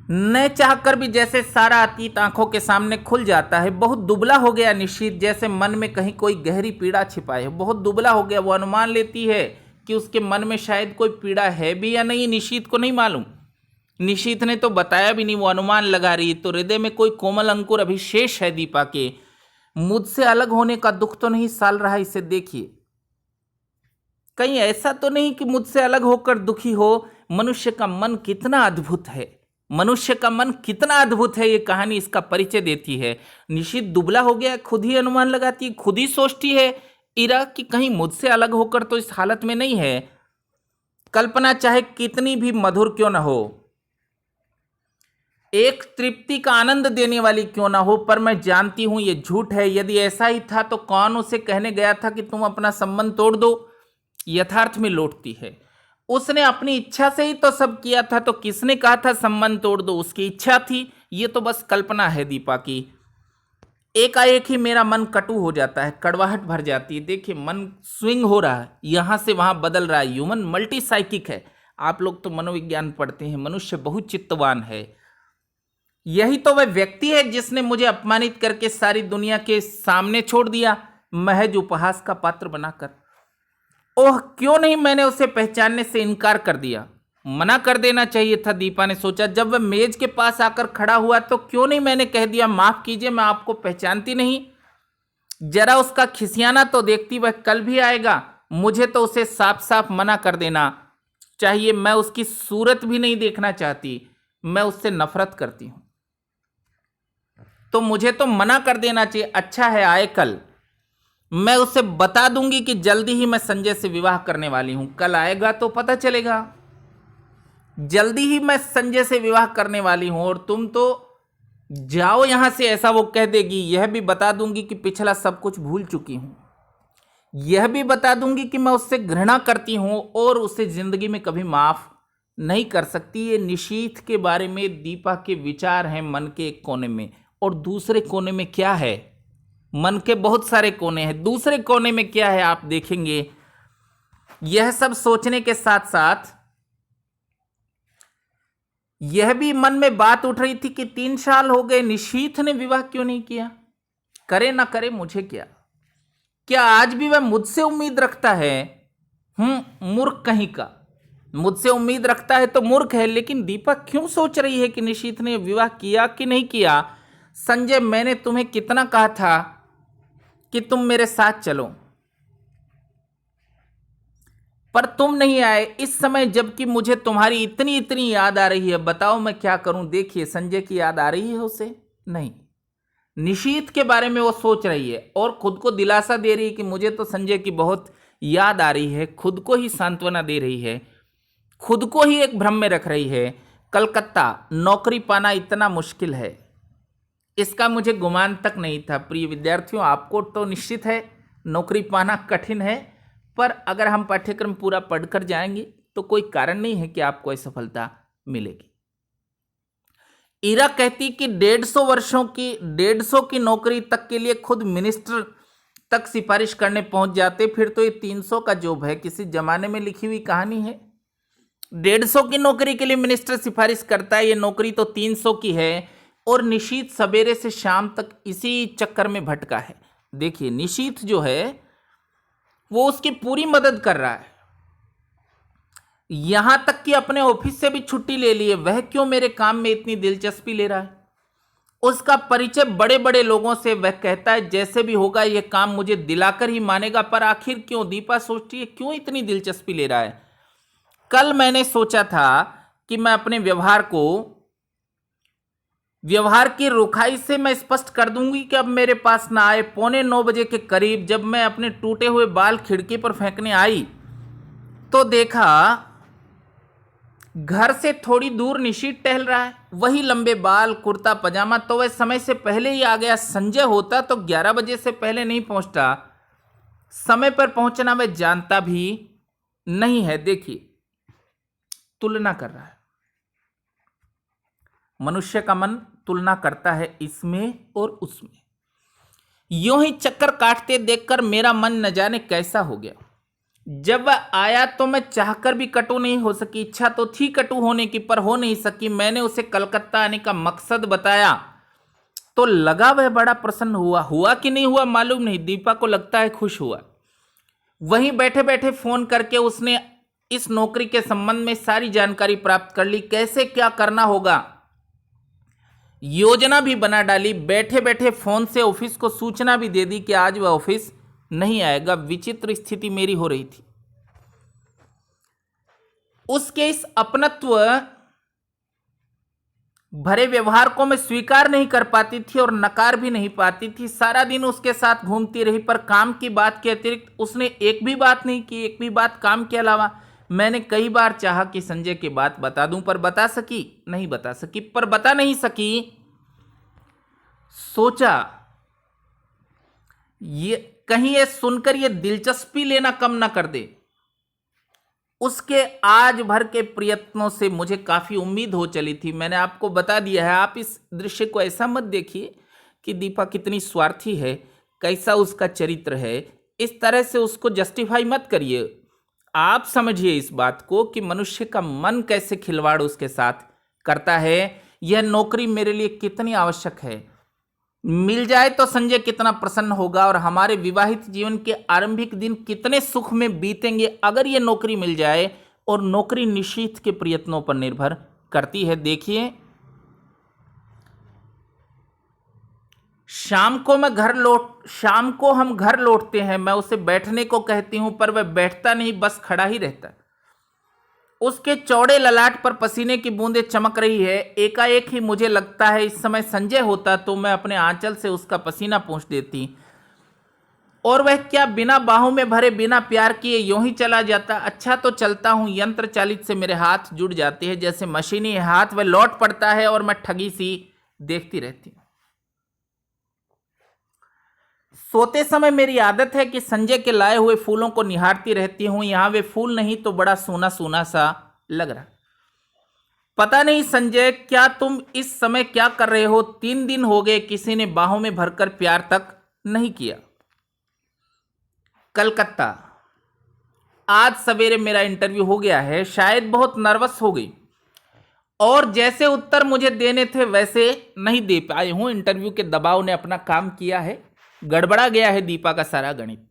न चाहकर भी जैसे सारा अतीत आंखों के सामने खुल जाता है। बहुत दुबला हो गया निशीथ, जैसे मन में कहीं कोई गहरी पीड़ा छिपाए है। बहुत दुबला हो गया। वो अनुमान लेती है कि उसके मन में शायद कोई पीड़ा है भी या नहीं, निशीथ को नहीं मालूम। निशीथ ने तो बताया भी नहीं, वो अनुमान लगा रही। तो हृदय में कोई कोमल अंकुर अभी शेष है दीपा के। मुझसे अलग होने का दुख तो नहीं साल रहा, इसे देखिए। कहीं ऐसा तो नहीं कि मुझसे अलग होकर दुखी हो। मनुष्य का मन कितना अद्भुत है, मनुष्य का मन कितना अद्भुत है, ये कहानी इसका परिचय देती है। निशीथ दुबला हो गया, खुद ही अनुमान लगाती है, खुद ही सोचती है ईरा कि कहीं मुझसे अलग होकर तो इस हालत में नहीं है। कल्पना चाहे कितनी भी मधुर क्यों ना हो, एक तृप्ति का आनंद देने वाली क्यों ना हो, पर मैं जानती हूं ये झूठ है। यदि ऐसा ही था तो कौन उसे कहने गया था कि तुम अपना संबंध तोड़ दो? यथार्थ में लौटती है। उसने अपनी इच्छा से ही तो सब किया था, तो किसने कहा था संबंध तोड़ दो? उसकी इच्छा थी। ये तो बस कल्पना है दीपा की। एकाएक ही मेरा मन कटु हो जाता है, कड़वाहट भर जाती है। देखिए मन स्विंग हो रहा है, यहां से वहां बदल रहा है। ह्यूमन मल्टी साइकिक है। आप लोग तो मनोविज्ञान पढ़ते हैं। मनुष्य बहुत चित्तवान है। यही तो वह व्यक्ति है जिसने मुझे अपमानित करके सारी दुनिया के सामने छोड़ दिया, महज उपहास का पात्र बनाकर। ओह, क्यों नहीं मैंने उसे पहचानने से इनकार कर दिया? मना कर देना चाहिए था, दीपा ने सोचा। जब वह मेज के पास आकर खड़ा हुआ तो क्यों नहीं मैंने कह दिया माफ कीजिए, मैं आपको पहचानती नहीं। जरा उसका खिसियाना तो देखती, वह कल भी आएगा। मुझे तो उसे साफ साफ मना कर देना चाहिए। मैं उसकी सूरत भी नहीं देखना चाहती, मैं उससे नफरत करती हूं। तो मुझे तो मना कर देना चाहिए। अच्छा है, आए कल, मैं उसे बता दूंगी कि जल्दी ही मैं संजय से विवाह करने वाली हूं। कल आएगा तो पता चलेगा। जल्दी ही मैं संजय से विवाह करने वाली हूं और तुम तो जाओ यहां से, ऐसा वो कह देगी। यह भी बता दूंगी कि पिछला सब कुछ भूल चुकी हूं। यह भी बता दूंगी कि मैं उससे घृणा करती हूं और उसे जिंदगी में कभी माफ नहीं कर सकती। ये निशीथ के बारे में दीपा के विचार हैं मन के एक कोने में। और दूसरे कोने में क्या है? मन के बहुत सारे कोने हैं। दूसरे कोने में क्या है आप देखेंगे। यह सब सोचने के साथ साथ यह भी मन में बात उठ रही थी कि 3 साल हो गए, निशीथ ने विवाह क्यों नहीं किया? करे ना करे मुझे क्या आज भी वह मुझसे उम्मीद रखता है? मूर्ख कहीं का। मुझसे उम्मीद रखता है तो मूर्ख है। लेकिन दीपा क्यों सोच रही है कि निशीथ ने विवाह किया कि नहीं किया? संजय, मैंने तुम्हें कितना कहा था कि तुम मेरे साथ चलो, पर तुम नहीं आए। इस समय जबकि मुझे तुम्हारी इतनी इतनी याद आ रही है, बताओ मैं क्या करूं? देखिए, संजय की याद आ रही है उसे? नहीं, निशीथ के बारे में वो सोच रही है और खुद को दिलासा दे रही है कि मुझे तो संजय की बहुत याद आ रही है। खुद को ही सांत्वना दे रही है, खुद को ही एक भ्रम में रख रही है। कलकत्ता नौकरी पाना इतना मुश्किल है, इसका मुझे गुमान तक नहीं था। प्रिय विद्यार्थियों, आपको तो निश्चित है नौकरी पाना कठिन है, पर अगर हम पाठ्यक्रम पूरा पढ़कर जाएंगे तो कोई कारण नहीं है कि आपको असफलता मिलेगी। ईरा कहती कि 150 वर्षों की 150 की नौकरी तक के लिए खुद मिनिस्टर तक सिफारिश करने पहुंच जाते, फिर तो ये 300 का जॉब है, किसी जमाने में लिखी हुई कहानी है। 150 की नौकरी के लिए मिनिस्टर सिफारिश करता है, ये नौकरी तो 300 की है। और निशीथ सवेरे से शाम तक इसी चक्कर में भटका है। देखिए निशीथ जो है वो उसकी पूरी मदद कर रहा है, यहां तक कि अपने ऑफिस से भी छुट्टी ले ली है। वह क्यों मेरे काम में इतनी दिलचस्पी ले रहा है? उसका परिचय बड़े बड़े लोगों से, वह कहता है जैसे भी होगा यह काम मुझे दिलाकर ही मानेगा। पर आखिर क्यों? दीपा सोचती है क्यों इतनी दिलचस्पी ले रहा है। कल मैंने सोचा था कि मैं अपने व्यवहार की रुखाई से मैं स्पष्ट कर दूंगी कि अब मेरे पास ना आए। 8:45 के करीब जब मैं अपने टूटे हुए बाल खिड़की पर फेंकने आई तो देखा घर से थोड़ी दूर निशीथ टहल रहा है, वही लंबे बाल, कुर्ता पजामा। तो वह समय से पहले ही आ गया। संजय होता तो 11 बजे से पहले नहीं पहुंचता। समय पर पहुंचना वह जानता भी नहीं है। देखिए तुलना कर रहा है, मनुष्य का मन तुलना करता है इसमें और उसमें। यूं ही चक्कर काटते देखकर मेरा मन न जाने कैसा हो गया। जब वह आया तो मैं चाहकर भी कटु नहीं हो सकी। इच्छा तो थी कटु होने की, पर हो नहीं सकी। मैंने उसे कलकत्ता आने का मकसद बताया तो लगा वह बड़ा प्रसन्न हुआ कि नहीं हुआ मालूम नहीं। दीपा को लगता है खुश हुआ। वहीं बैठे बैठे फोन करके उसने इस नौकरी के संबंध में सारी जानकारी प्राप्त कर ली, कैसे क्या करना होगा योजना भी बना डाली। बैठे बैठे फोन से ऑफिस को सूचना भी दे दी कि आज वह ऑफिस नहीं आएगा। विचित्र स्थिति मेरी हो रही थी। उसके इस अपनत्व भरे व्यवहार को मैं स्वीकार नहीं कर पाती थी और नकार भी नहीं पाती थी। सारा दिन उसके साथ घूमती रही, पर काम की बात के अतिरिक्त उसने एक भी बात नहीं की, एक भी बात काम के अलावा। मैंने कई बार चाहा कि संजय की बात बता दूं, पर नहीं बता सकी। सोचा ये कहीं ये सुनकर ये दिलचस्पी लेना कम ना कर दे। उसके आज भर के प्रयत्नों से मुझे काफी उम्मीद हो चली थी। मैंने आपको बता दिया है। आप इस दृश्य को ऐसा मत देखिए कि दीपा कितनी स्वार्थी है, कैसा उसका चरित्र है। इस तरह से उसको जस्टिफाई मत करिए। आप समझिए इस बात को कि मनुष्य का मन कैसे खिलवाड़ उसके साथ करता है। यह नौकरी मेरे लिए कितनी आवश्यक है। मिल जाए तो संजय कितना प्रसन्न होगा और हमारे विवाहित जीवन के आरंभिक दिन कितने सुख में बीतेंगे अगर ये नौकरी मिल जाए। और नौकरी निशीथ के प्रयत्नों पर निर्भर करती है। देखिए शाम को हम घर लौटते हैं। मैं उसे बैठने को कहती हूं, पर वह बैठता नहीं, बस खड़ा ही रहता है। उसके चौड़े ललाट पर पसीने की बूंदें चमक रही है। एकाएक ही मुझे लगता है इस समय संजय होता तो मैं अपने आंचल से उसका पसीना पोंछ देती और वह क्या बिना बाहों में भरे, बिना प्यार किए यूं ही चला जाता। अच्छा तो चलता हूं, यंत्र चालित से मेरे हाथ जुड़ जाते हैं जैसे मशीनी हाथ। वह लौट पड़ता है और मैं ठगी सी देखती रहती हूं। सोते समय मेरी आदत है कि संजय के लाए हुए फूलों को निहारती रहती हूं। यहां वे फूल नहीं तो बड़ा सोना सोना सा लग रहा। पता नहीं संजय, क्या तुम इस समय क्या कर रहे हो? 3 दिन हो गए किसी ने बाहों में भरकर प्यार तक नहीं किया। कलकत्ता। आज सवेरे मेरा इंटरव्यू हो गया है। शायद बहुत नर्वस हो गई और जैसे उत्तर मुझे देने थे वैसे नहीं दे पाई हूं। इंटरव्यू के दबाव ने अपना काम किया है। गड़बड़ा गया है दीपा का सारा गणित।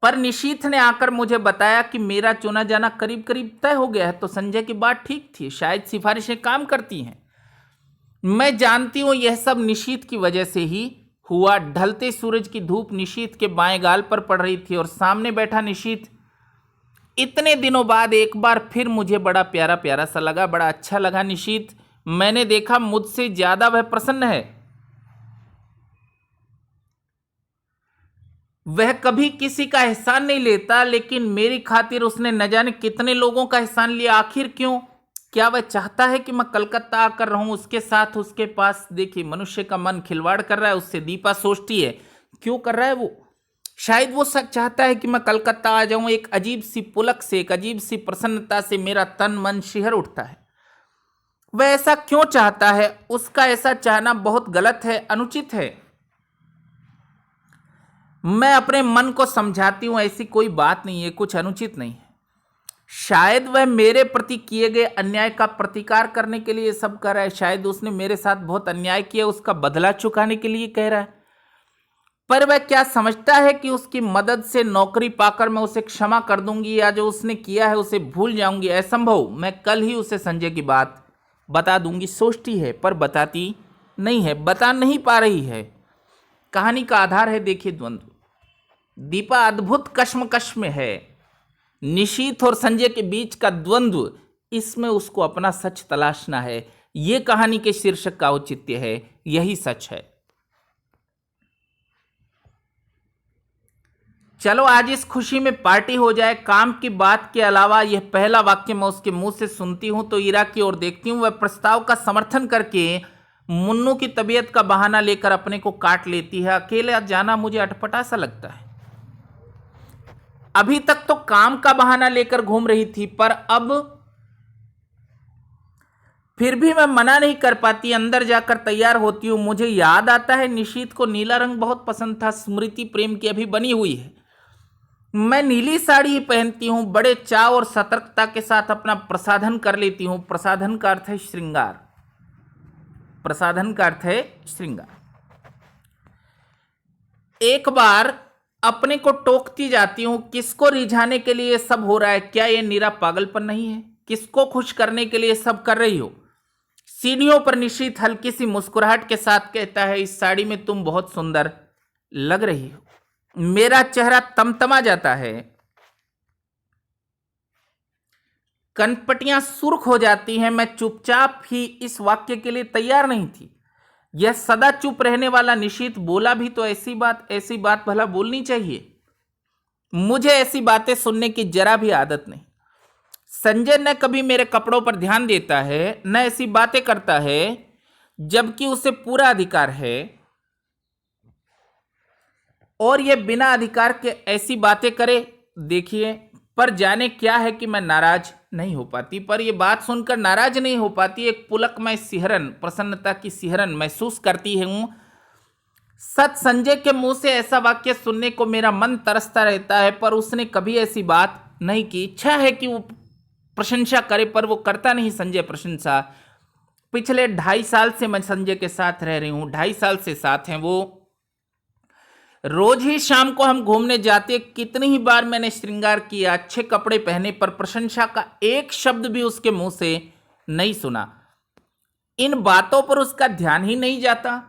पर निशीथ ने आकर मुझे बताया कि मेरा चुना जाना करीब करीब तय हो गया है। तो संजय की बात ठीक थी, शायद सिफारिशें काम करती हैं। मैं जानती हूं यह सब निशीथ की वजह से ही हुआ। ढलते सूरज की धूप निशीथ के बाएं गाल पर पड़ रही थी और सामने बैठा निशीथ इतने दिनों बाद एक बार फिर मुझे बड़ा प्यारा प्यारा सा लगा, बड़ा अच्छा लगा। निशीथ, मैंने देखा मुझसे ज्यादा वह प्रसन्न है। वह कभी किसी का एहसान नहीं लेता, लेकिन मेरी खातिर उसने न जाने कितने लोगों का एहसान लिया। आखिर क्यों? क्या वह चाहता है कि मैं कलकत्ता आकर रहूं उसके साथ, उसके पास? देखिए मनुष्य का मन खिलवाड़ कर रहा है उससे। दीपा सोचती है क्यों कर रहा है वो? शायद वो सच चाहता है कि मैं कलकत्ता आ जाऊं। एक अजीब सी पुलक से, एक अजीब सी प्रसन्नता से मेरा तन मन शिहर उठता है। वह ऐसा क्यों चाहता है? उसका ऐसा चाहना बहुत गलत है, अनुचित है। मैं अपने मन को समझाती हूं ऐसी कोई बात नहीं है, कुछ अनुचित नहीं है। शायद वह मेरे प्रति किए गए अन्याय का प्रतिकार करने के लिए सब कर रहा है, शायद उसने मेरे साथ बहुत अन्याय किया, उसका बदला चुकाने के लिए कह रहा है। पर वह क्या समझता है कि उसकी मदद से नौकरी पाकर मैं उसे क्षमा कर दूंगी या जो उसने किया है उसे भूल जाऊंगी? असंभव। मैं कल ही उसे संजय की बात बता दूंगी सोचती है, पर बताती नहीं है, बता नहीं पा रही है। कहानी का आधार है, देखिए, द्वंद्व। दीपा अद्भुत कश्मकश में है। निशीथ और संजय के बीच का द्वंद्व, इसमें उसको अपना सच तलाशना है। यह कहानी के शीर्षक का औचित्य है, यही सच है। चलो आज इस खुशी में पार्टी हो जाए। काम की बात के अलावा यह पहला वाक्य मैं उसके मुंह से सुनती हूं तो ईरा की ओर देखती हूं। वह प्रस्ताव का समर्थन करके मुन्नू की तबीयत का बहाना लेकर अपने को काट लेती है। अकेले जाना मुझे अटपटा सा लगता है। अभी तक तो काम का बहाना लेकर घूम रही थी, पर अब फिर भी मैं मना नहीं कर पाती, अंदर जाकर तैयार होती हूं। मुझे याद आता है निशीथ को नीला रंग बहुत पसंद था। स्मृति प्रेम की अभी बनी हुई है। मैं नीली साड़ी ही पहनती हूं। बड़े चाव और सतर्कता के साथ अपना प्रसाधन कर लेती हूं। प्रसाधन का अर्थ है श्रृंगार। प्रसाधन का अर्थ है श्रृंगार। एक बार अपने को टोकती जाती हूं, किसको रिझाने के लिए सब हो रहा है? क्या यह निरा पागलपन नहीं है? किसको खुश करने के लिए सब कर रही हो? सीढ़ियों पर निशीथ हल्की सी मुस्कुराहट के साथ कहता है, इस साड़ी में तुम बहुत सुंदर लग रही हो। मेरा चेहरा तमतमा जाता है, कनपटियां सुर्ख हो जाती हैं। मैं चुपचाप ही इस वाक्य के लिए तैयार नहीं थी। यह सदा चुप रहने वाला निशीथ बोला भी तो ऐसी बात भला बोलनी चाहिए। मुझे ऐसी बातें सुनने की जरा भी आदत नहीं। संजय न कभी मेरे कपड़ों पर ध्यान देता है, न ऐसी बातें करता है, जबकि उसे पूरा अधिकार है। और यह बिना अधिकार के ऐसी बातें करे। देखिए, पर जाने क्या है कि मैं नाराज नहीं हो पाती। पर यह बात सुनकर नाराज नहीं हो पाती। एक पुलकमय सिहरन, प्रसन्नता की सिहरन महसूस करती हूं। सच, संजय के मुंह से ऐसा वाक्य सुनने को मेरा मन तरसता रहता है, पर उसने कभी ऐसी बात नहीं की। इच्छा है कि वो प्रशंसा करे, पर वो करता नहीं संजय प्रशंसा। पिछले 2.5 साल से मैं संजय के साथ रह रही हूं। 2.5 साल से साथ हैं वो। रोज ही शाम को हम घूमने जाते। कितनी ही बार मैंने श्रृंगार किया, अच्छे कपड़े पहने, पर प्रशंसा का एक शब्द भी उसके मुंह से नहीं सुना। इन बातों पर उसका ध्यान ही नहीं जाता।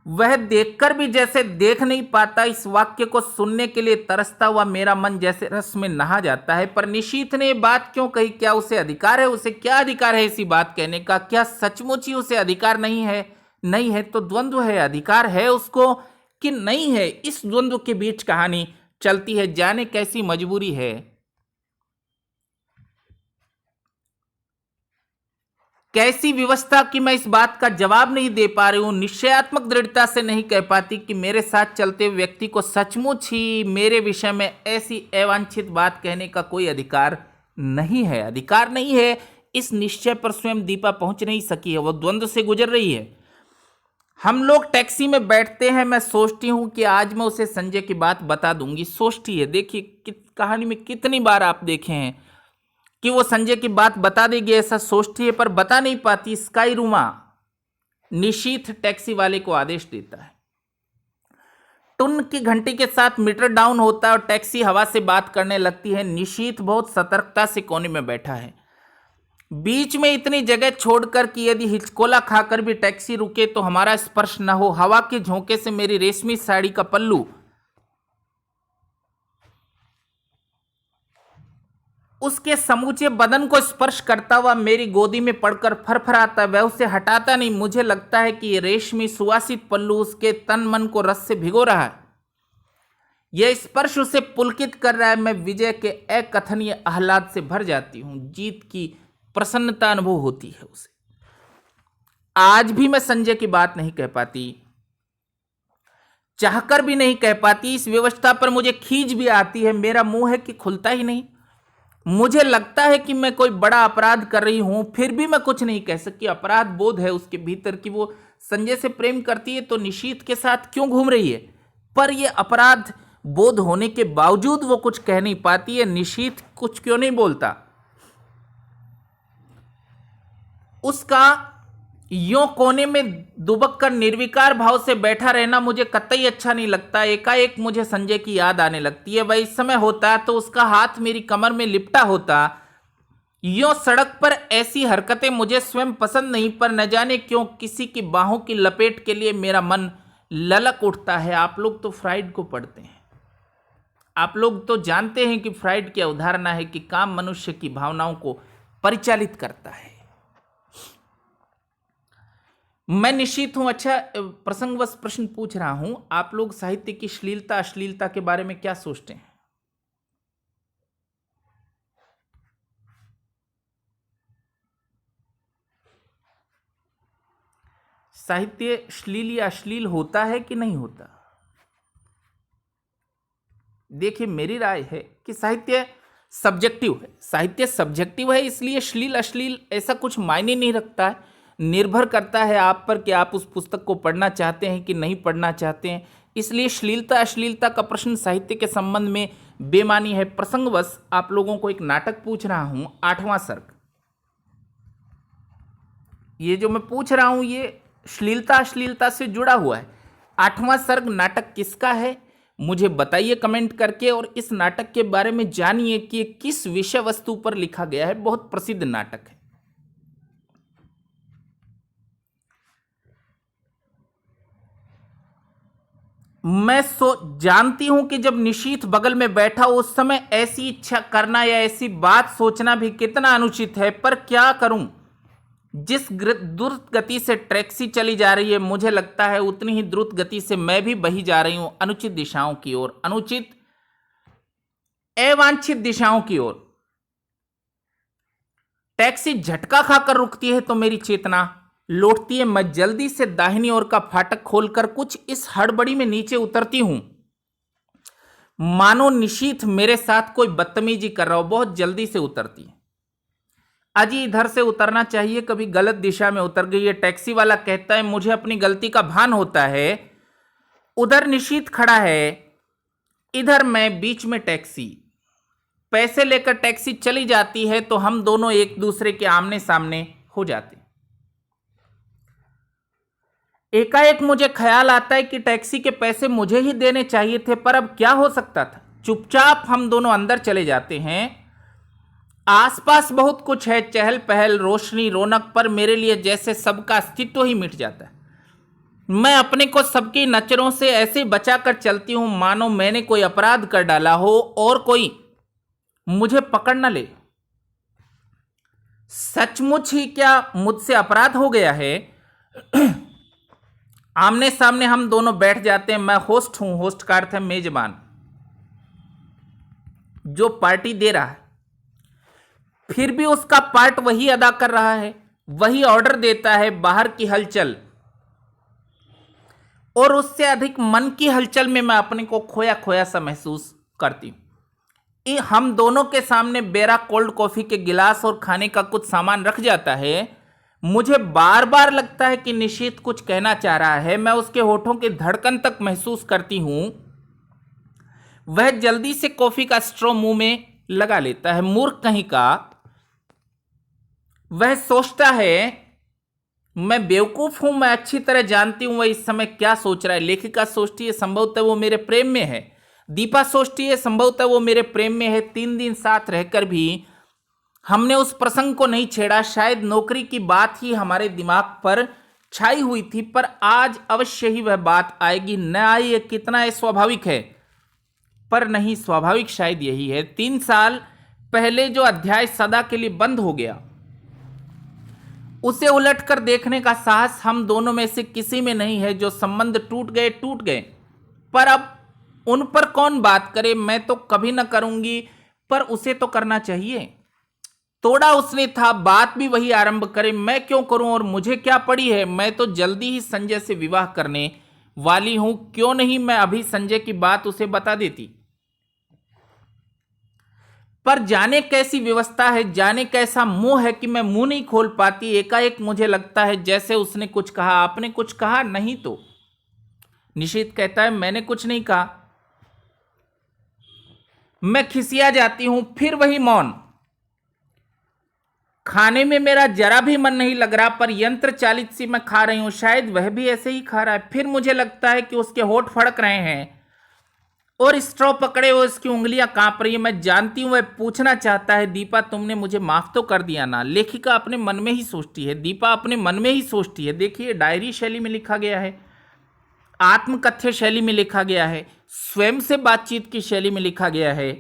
वह देखकर भी जैसे देख नहीं पाता। इस वाक्य को सुनने के लिए तरसता हुआ मेरा मन जैसे रस में नहा जाता है। पर निशीथ ने बात क्यों कही? क्या उसे अधिकार है? उसे क्या अधिकार है इसी बात कहने का? क्या सचमुच ही उसे अधिकार नहीं है? नहीं है तो द्वंद्व है। अधिकार है उसको कि नहीं है? इस द्वंद्व के बीच कहानी चलती है। जाने कैसी मजबूरी है, कैसी व्यवस्था की मैं इस बात का जवाब नहीं दे पा रही हूं। निश्चयात्मक दृढ़ता से नहीं कह पाती कि मेरे साथ चलते हुए व्यक्ति को सचमुच ही मेरे विषय में ऐसी अवांछित बात कहने का कोई अधिकार नहीं है। अधिकार नहीं है, इस निश्चय पर स्वयं दीपा पहुंच नहीं सकी है। वो द्वंद्व से गुजर रही है। हम लोग टैक्सी में बैठते हैं। मैं सोचती हूं कि आज मैं उसे संजय की बात बता दूंगी। सोचती है, देखिए कहानी में कितनी बार आप देखे हैं कि वो संजय की बात बता देगी, ऐसा सोचती है, पर बता नहीं पाती। स्काई रूमा निशीथ टैक्सी वाले को आदेश देता है। टुन की घंटी के साथ मीटर डाउन होता है और टैक्सी हवा से बात करने लगती है। निशीथ बहुत सतर्कता से कोने में बैठा है, बीच में इतनी जगह छोड़कर कि यदि हिचकोला खाकर भी टैक्सी रुके तो हमारा स्पर्श न हो। हवा के झोंके से मेरी रेशमी साड़ी का पल्लू उसके समूचे बदन को स्पर्श करता हुआ मेरी गोदी में पड़कर फरफराता है। वह उसे हटाता नहीं। मुझे लगता है कि ये रेशमी सुवासित पल्लू उसके तन मन को रस से भिगो रहा है। यह स्पर्श उसे पुलकित कर रहा है। मैं विजय के अकथनीय आह्लाद से भर जाती हूं। जीत की प्रसन्नता अनुभव होती है उसे। आज भी मैं संजय की बात नहीं कह पाती, चाहकर भी नहीं कह पाती। इस व्यवस्था पर मुझे खींच भी आती है। मेरा मुंह है कि खुलता ही नहीं। मुझे लगता है कि मैं कोई बड़ा अपराध कर रही हूं, फिर भी मैं कुछ नहीं कह सकती। अपराध बोध है उसके भीतर कि वो संजय से प्रेम करती है तो निशीथ के साथ क्यों घूम रही है, पर ये अपराध बोध होने के बावजूद वो कुछ कह नहीं पाती है। निशीथ कुछ क्यों नहीं बोलता? उसका यों कोने में दुबक कर निर्विकार भाव से बैठा रहना मुझे कतई अच्छा नहीं लगता। एकाएक मुझे संजय की याद आने लगती है। वह इस समय होता तो उसका हाथ मेरी कमर में लिपटा होता। यों सड़क पर ऐसी हरकतें मुझे स्वयं पसंद नहीं, पर न जाने क्यों किसी की बाहों की लपेट के लिए मेरा मन ललक उठता है। आप लोग तो फ्राइड को पढ़ते हैं, आप लोग तो जानते हैं कि फ्राइड की अवधारणा है कि काम मनुष्य की भावनाओं को परिचालित करता है। मैं निश्चित हूं। अच्छा, प्रसंगवश प्रश्न पूछ रहा हूं, आप लोग साहित्य की श्लीलता अश्लीलता के बारे में क्या सोचते हैं? साहित्य श्लील या अश्लील होता है कि नहीं होता? देखिए, मेरी राय है कि साहित्य सब्जेक्टिव है। साहित्य सब्जेक्टिव है, इसलिए श्लील अश्लील ऐसा कुछ मायने नहीं रखता है। निर्भर करता है आप पर कि आप उस पुस्तक को पढ़ना चाहते हैं कि नहीं पढ़ना चाहते हैं। इसलिए श्लीलता अश्लीलता का प्रश्न साहित्य के संबंध में बेमानी है। प्रसंगवश आप लोगों को एक नाटक पूछ रहा हूं, 8वां सर्ग। ये जो मैं पूछ रहा हूं ये श्लीलता अश्लीलता से जुड़ा हुआ है। 8वां सर्ग नाटक किसका है मुझे बताइए कमेंट करके, और इस नाटक के बारे में जानिए कि किस विषय वस्तु पर लिखा गया है। बहुत प्रसिद्ध नाटक है। मैं जानती हूं कि जब निशीथ बगल में बैठा उस समय ऐसी इच्छा करना या ऐसी बात सोचना भी कितना अनुचित है, पर क्या करूं। जिस द्रुत गति से टैक्सी चली जा रही है, मुझे लगता है उतनी ही द्रुत गति से मैं भी बही जा रही हूं अनुचित दिशाओं की ओर, अनुचित अवांछित दिशाओं की ओर। टैक्सी झटका खाकर रुकती है तो मेरी चेतना लौटती है। मैं जल्दी से दाहिनी ओर का फाटक खोलकर कुछ इस हड़बड़ी में नीचे उतरती हूं मानो निशीथ मेरे साथ कोई बदतमीजी कर रहा हो। बहुत जल्दी से उतरती है। अजी इधर से उतरना चाहिए, कभी गलत दिशा में उतर गई है। टैक्सी वाला कहता है मुझे अपनी गलती का भान होता है। उधर निशीथ खड़ा है, इधर मैं, बीच में टैक्सी। पैसे लेकर टैक्सी चली जाती है तो हम दोनों एक दूसरे के आमने सामने हो जाते। एकाएक मुझे ख्याल आता है कि टैक्सी के पैसे मुझे ही देने चाहिए थे, पर अब क्या हो सकता था। चुपचाप हम दोनों अंदर चले जाते हैं। आसपास बहुत कुछ है, चहल पहल, रोशनी, रौनक, पर मेरे लिए जैसे सबका अस्तित्व ही मिट जाता है। मैं अपने को सबकी नजरों से ऐसे बचाकर चलती हूं मानो मैंने कोई अपराध कर डाला हो और कोई मुझे पकड़ न ले। सचमुच ही क्या मुझसे अपराध हो गया है? आमने सामने हम दोनों बैठ जाते हैं। मैं होस्ट हूं, होस्ट का अर्थ है मेजबान, जो पार्टी दे रहा है। फिर भी उसका पार्ट वही अदा कर रहा है, वही ऑर्डर देता है। बाहर की हलचल और उससे अधिक मन की हलचल में मैं अपने को खोया खोया सा महसूस करती हूं। हम दोनों के सामने बेरा कोल्ड कॉफी के गिलास और खाने का कुछ सामान रख जाता है। मुझे बार बार लगता है कि निशीथ कुछ कहना चाह रहा है। मैं उसके होठों की धड़कन तक महसूस करती हूं। वह जल्दी से कॉफी का स्ट्रॉ मुंह में लगा लेता है। मूर्ख कहीं का। वह सोचता है मैं बेवकूफ हूं। मैं अच्छी तरह जानती हूं वह इस समय क्या सोच रहा है। लेखिका सोचती है संभवतः वो मेरे प्रेम में है। दीपा सोचती है संभवतः वो मेरे प्रेम में है। 3 दिन साथ रहकर भी हमने उस प्रसंग को नहीं छेड़ा। शायद नौकरी की बात ही हमारे दिमाग पर छाई हुई थी, पर आज अवश्य ही वह बात आएगी। न आई ये कितना स्वाभाविक है, पर नहीं, स्वाभाविक शायद यही है। 3 साल पहले जो अध्याय सदा के लिए बंद हो गया, उसे उलटकर देखने का साहस हम दोनों में से किसी में नहीं है। जो संबंध टूट गए, पर अब उन पर कौन बात करे। मैं तो कभी न करूंगी, पर उसे तो करना चाहिए। तोड़ा उसने था, बात भी वही आरंभ करे। मैं क्यों करूं और मुझे क्या पड़ी है। मैं तो जल्दी ही संजय से विवाह करने वाली हूं। क्यों नहीं मैं अभी संजय की बात उसे बता देती। पर जाने कैसी व्यवस्था है, जाने कैसा मोह है कि मैं मुंह नहीं खोल पाती। एकाएक मुझे लगता है जैसे उसने कुछ कहा। आपने कुछ कहा? नहीं तो। निशीथ कहता है मैंने कुछ नहीं कहा। मैं खिसिया जाती हूं, फिर वही मौन। खाने में मेरा जरा भी मन नहीं लग रहा, पर यंत्र चालित सी मैं खा रही हूं। शायद वह भी ऐसे ही खा रहा है। फिर मुझे लगता है कि उसके होंठ फड़क रहे हैं और स्ट्रॉ पकड़े हुए उसकी उंगलियां कांप रही है। मैं जानती हूं वह पूछना चाहता है, दीपा तुमने मुझे माफ तो कर दिया ना। लेखिका अपने मन में ही सोचती है, दीपा अपने मन में ही सोचती है। देखिए, डायरी शैली में लिखा गया है, आत्मकथ्य शैली में लिखा गया है, स्वयं से बातचीत की शैली में लिखा गया है।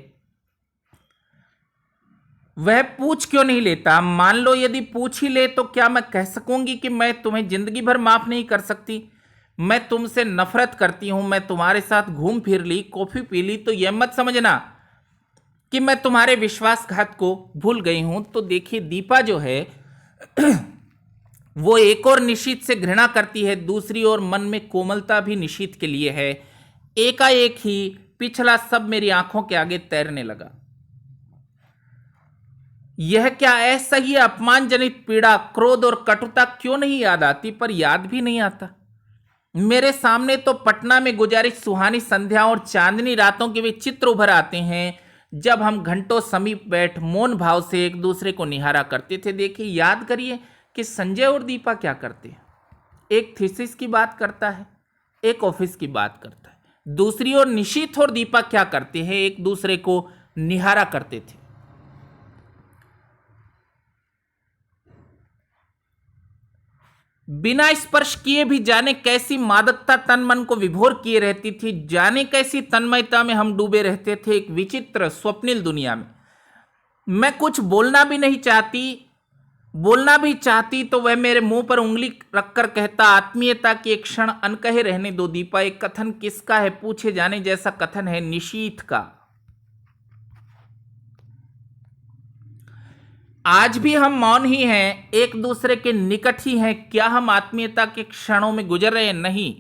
वह पूछ क्यों नहीं लेता? मान लो यदि पूछ ही ले तो क्या मैं कह सकूंगी कि मैं तुम्हें जिंदगी भर माफ नहीं कर सकती? मैं तुमसे नफरत करती हूं, मैं तुम्हारे साथ घूम फिर ली, कॉफी पी ली, तो यह मत समझना कि मैं तुम्हारे विश्वासघात को भूल गई हूं। तो देखिए, दीपा जो है वो एक और निशीथ से घृणा करती है, दूसरी ओर मन में कोमलता भी निशीथ के लिए है। एकाएक ही पिछला सब मेरी आंखों के आगे तैरने लगा। यह क्या असह्य अपमानजनित पीड़ा, क्रोध और कटुता क्यों नहीं याद आती? पर याद भी नहीं आता। मेरे सामने तो पटना में गुजारिश सुहानी संध्या और चांदनी रातों के वे चित्र उभर आते हैं जब हम घंटों समीप बैठ मौन भाव से एक दूसरे को निहारा करते थे। देखिए, याद करिए कि संजय और दीपा क्या करते हैं। एक थीसिस की बात करता है, एक ऑफिस की बात करता है। दूसरी ओर निशीथ और दीपा क्या करते हैं? एक दूसरे को निहारा करते थे। बिना स्पर्श किए भी जाने कैसी मादकता तन मन को विभोर किए रहती थी। जाने कैसी तन्मयता में हम डूबे रहते थे, एक विचित्र स्वप्निल दुनिया में। मैं कुछ बोलना भी नहीं चाहती, बोलना भी चाहती तो वह मेरे मुंह पर उंगली रखकर कहता, आत्मीयता की एक क्षण अनकहे रहने दो दीपा। एक कथन किसका है? पूछे जाने जैसा कथन है निशीथ का। आज भी हम मौन ही हैं, एक दूसरे के निकट ही हैं। क्या हम आत्मीयता के क्षणों में गुजर रहे हैं? नहीं।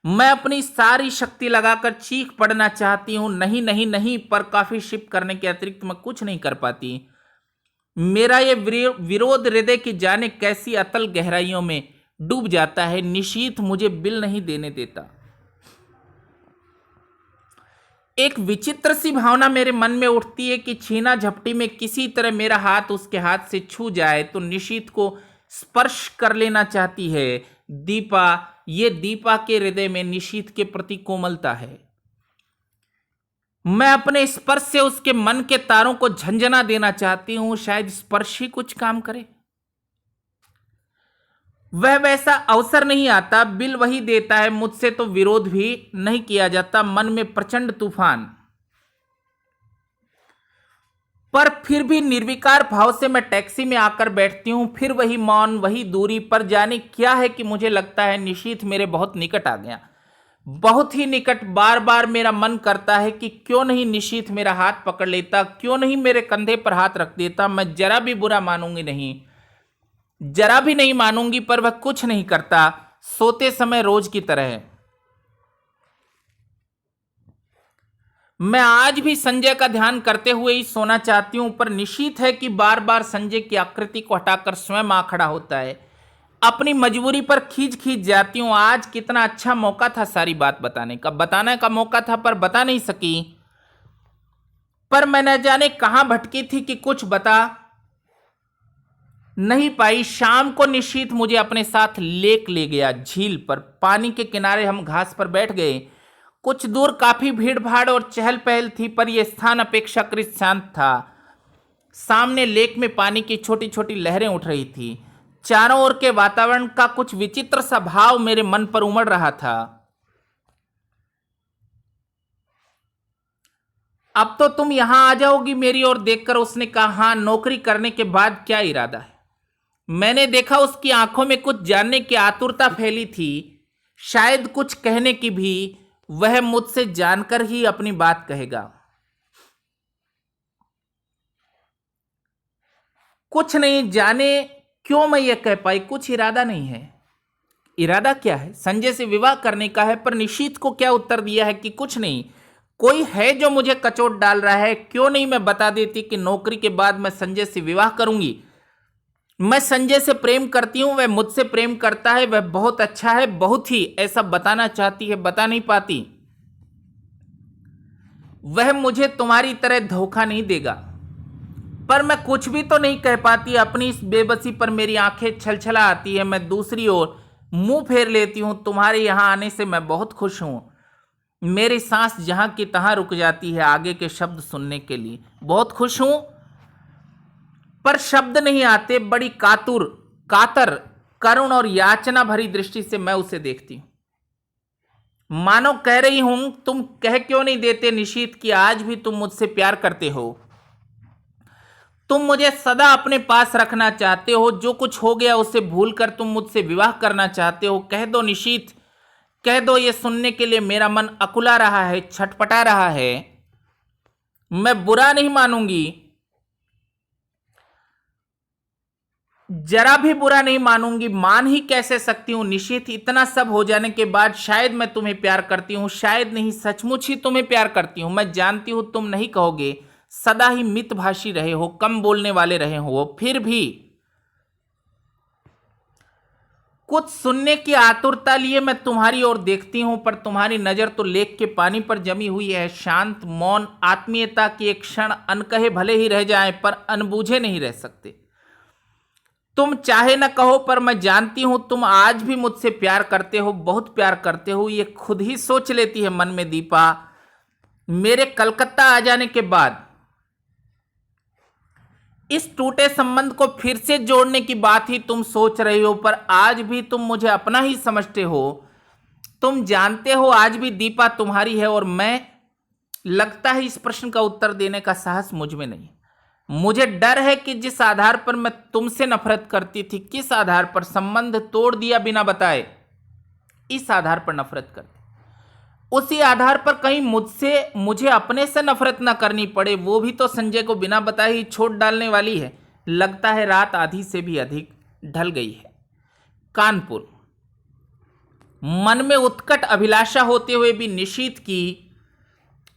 मैं अपनी सारी शक्ति लगाकर चीख पड़ना चाहती हूं, नहीं नहीं नहीं, पर काफी शिप करने के अतिरिक्त मैं कुछ नहीं कर पाती। मेरा ये विरोध हृदय की जाने कैसी अतल गहराइयों में डूब जाता है। निशीथ मुझे बिल नहीं देने देता। एक विचित्र सी भावना मेरे मन में उठती है कि छीना झपटी में किसी तरह मेरा हाथ उसके हाथ से छू जाए तो निशीथ को स्पर्श कर लेना चाहती है दीपा। ये दीपा के हृदय में निशीथ के प्रति कोमलता है। मैं अपने स्पर्श से उसके मन के तारों को झंझना देना चाहती हूं। शायद स्पर्श ही कुछ काम करे। वह वैसा अवसर नहीं आता, बिल वही देता है, मुझसे तो विरोध भी नहीं किया जाता। मन में प्रचंड तूफान, पर फिर भी निर्विकार भाव से मैं टैक्सी में आकर बैठती हूं। फिर वही मौन, वही दूरी। पर जाने क्या है कि मुझे लगता है निशीथ मेरे बहुत निकट आ गया, बहुत ही निकट। बार बार मेरा मन करता है कि क्यों नहीं निशीथ मेरा हाथ पकड़ लेता, क्यों नहीं मेरे कंधे पर हाथ रख देता। मैं जरा भी बुरा मानूंगी नहीं, जरा भी नहीं मानूंगी, पर वह कुछ नहीं करता, सोते समय रोज की तरह। मैं आज भी संजय का ध्यान करते हुए ही सोना चाहती हूं, पर निश्चित है कि बार बार संजय की आकृति को हटाकर स्वयं आ खड़ा होता है। अपनी मजबूरी पर खींच खींच जाती हूं। आज कितना अच्छा मौका था सारी बात बताने का मौका था, पर बता नहीं सकी। पर मैं न जाने कहां भटकी थी कि कुछ बता नहीं पाई। शाम को निशीथ मुझे अपने साथ लेक ले गया। झील पर पानी के किनारे हम घास पर बैठ गए। कुछ दूर काफी भीड़ भाड़ और चहल पहल थी, पर यह स्थान अपेक्षाकृत शांत था। सामने लेक में पानी की छोटी छोटी लहरें उठ रही थी। चारों ओर के वातावरण का कुछ विचित्र सा भाव मेरे मन पर उमड़ रहा था। अब तो तुम यहां आ जाओगी मेरी ओर देखकर उसने कहा। हां, नौकरी करने के बाद क्या इरादा है? मैंने देखा उसकी आंखों में कुछ जानने की आतुरता फैली थी, शायद कुछ कहने की भी। वह मुझसे जानकर ही अपनी बात कहेगा। कुछ नहीं जाने क्यों मैं यह कह पाई, कुछ इरादा नहीं है। इरादा क्या है? संजय से विवाह करने का है। पर निशीथ को क्या उत्तर दिया है कि कुछ नहीं, कोई है जो मुझे कचोट डाल रहा है? क्यों नहीं मैं बता देती कि नौकरी के बाद मैं संजय से विवाह करूंगी। मैं संजय से प्रेम करती हूं, वह मुझसे प्रेम करता है, वह बहुत अच्छा है, बहुत ही, ऐसा बताना चाहती है, बता नहीं पाती। वह मुझे तुम्हारी तरह धोखा नहीं देगा, पर मैं कुछ भी तो नहीं कह पाती। अपनी इस बेबसी पर मेरी आंखें छलछला आती है। मैं दूसरी ओर मुंह फेर लेती हूं। तुम्हारे यहां आने से मैं बहुत खुश हूं। मेरी सांस जहां की तहां रुक जाती है आगे के शब्द सुनने के लिए। बहुत खुश हूं, पर शब्द नहीं आते। बड़ी कातर, करुण और याचना भरी दृष्टि से मैं उसे देखती हूं, मानो कह रही हूं, तुम कह क्यों नहीं देते निशीथ कि आज भी तुम मुझसे प्यार करते हो? तुम मुझे सदा अपने पास रखना चाहते हो। जो कुछ हो गया उसे भूलकर तुम मुझसे विवाह करना चाहते हो। कह दो निशीथ, कह दो। ये सुनने के लिए मेरा मन अकुला रहा है, छटपटा रहा है। मैं बुरा नहीं मानूंगी, जरा भी बुरा नहीं मानूंगी। मान ही कैसे सकती हूं निशीथ? इतना सब हो जाने के बाद शायद मैं तुम्हें प्यार करती हूं, शायद नहीं, सचमुच ही तुम्हें प्यार करती हूं। मैं जानती हूं तुम नहीं कहोगे, सदा ही मितभाषी रहे हो, कम बोलने वाले रहे हो। फिर भी कुछ सुनने की आतुरता लिए मैं तुम्हारी ओर देखती हूं, पर तुम्हारी नजर तो लेक के पानी पर जमी हुई है। शांत, मौन, आत्मीयता की एक क्षण अनकहे भले ही रह जाए, पर अनबूझे नहीं रह सकते। तुम चाहे न कहो, पर मैं जानती हूं तुम आज भी मुझसे प्यार करते हो, बहुत प्यार करते हो। ये खुद ही सोच लेती है मन में दीपा। मेरे कलकत्ता आ जाने के बाद इस टूटे संबंध को फिर से जोड़ने की बात ही तुम सोच रही हो, पर आज भी तुम मुझे अपना ही समझते हो। तुम जानते हो आज भी दीपा तुम्हारी है और मैं। लगता है इस प्रश्न का उत्तर देने का साहस मुझ में नहीं। मुझे डर है कि जिस आधार पर मैं तुमसे नफरत करती थी, किस आधार पर, संबंध तोड़ दिया बिना बताए, इस आधार पर नफरत करती, उसी आधार पर कहीं मुझे अपने से नफरत ना करनी पड़े। वो भी तो संजय को बिना बताए ही छोड़ डालने वाली है। लगता है रात आधी से भी अधिक ढल गई है। कानपुर। मन में उत्कट अभिलाषा होते हुए भी निशीथ की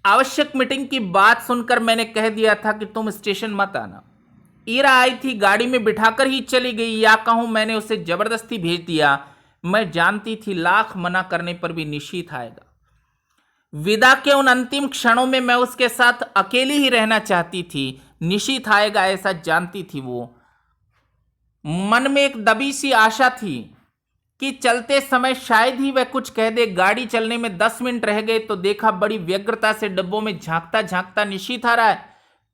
आवश्यक मीटिंग की बात सुनकर मैंने कह दिया था कि तुम स्टेशन मत आना। ईरा आई थी, गाड़ी में बिठाकर ही चली गई, या कहूं मैंने उसे जबरदस्ती भेज दिया। मैं जानती थी लाख मना करने पर भी निशीथ आएगा। विदा के उन अंतिम क्षणों में मैं उसके साथ अकेली ही रहना चाहती थी। निशीथ आएगा ऐसा जानती थी वो। मन में एक दबी सी आशा थी कि चलते समय शायद ही वह कुछ कह दे। गाड़ी चलने में 10 मिनट रह गए तो देखा बड़ी व्यग्रता से डब्बों में झांकता झांकता निशीथ आ रहा है।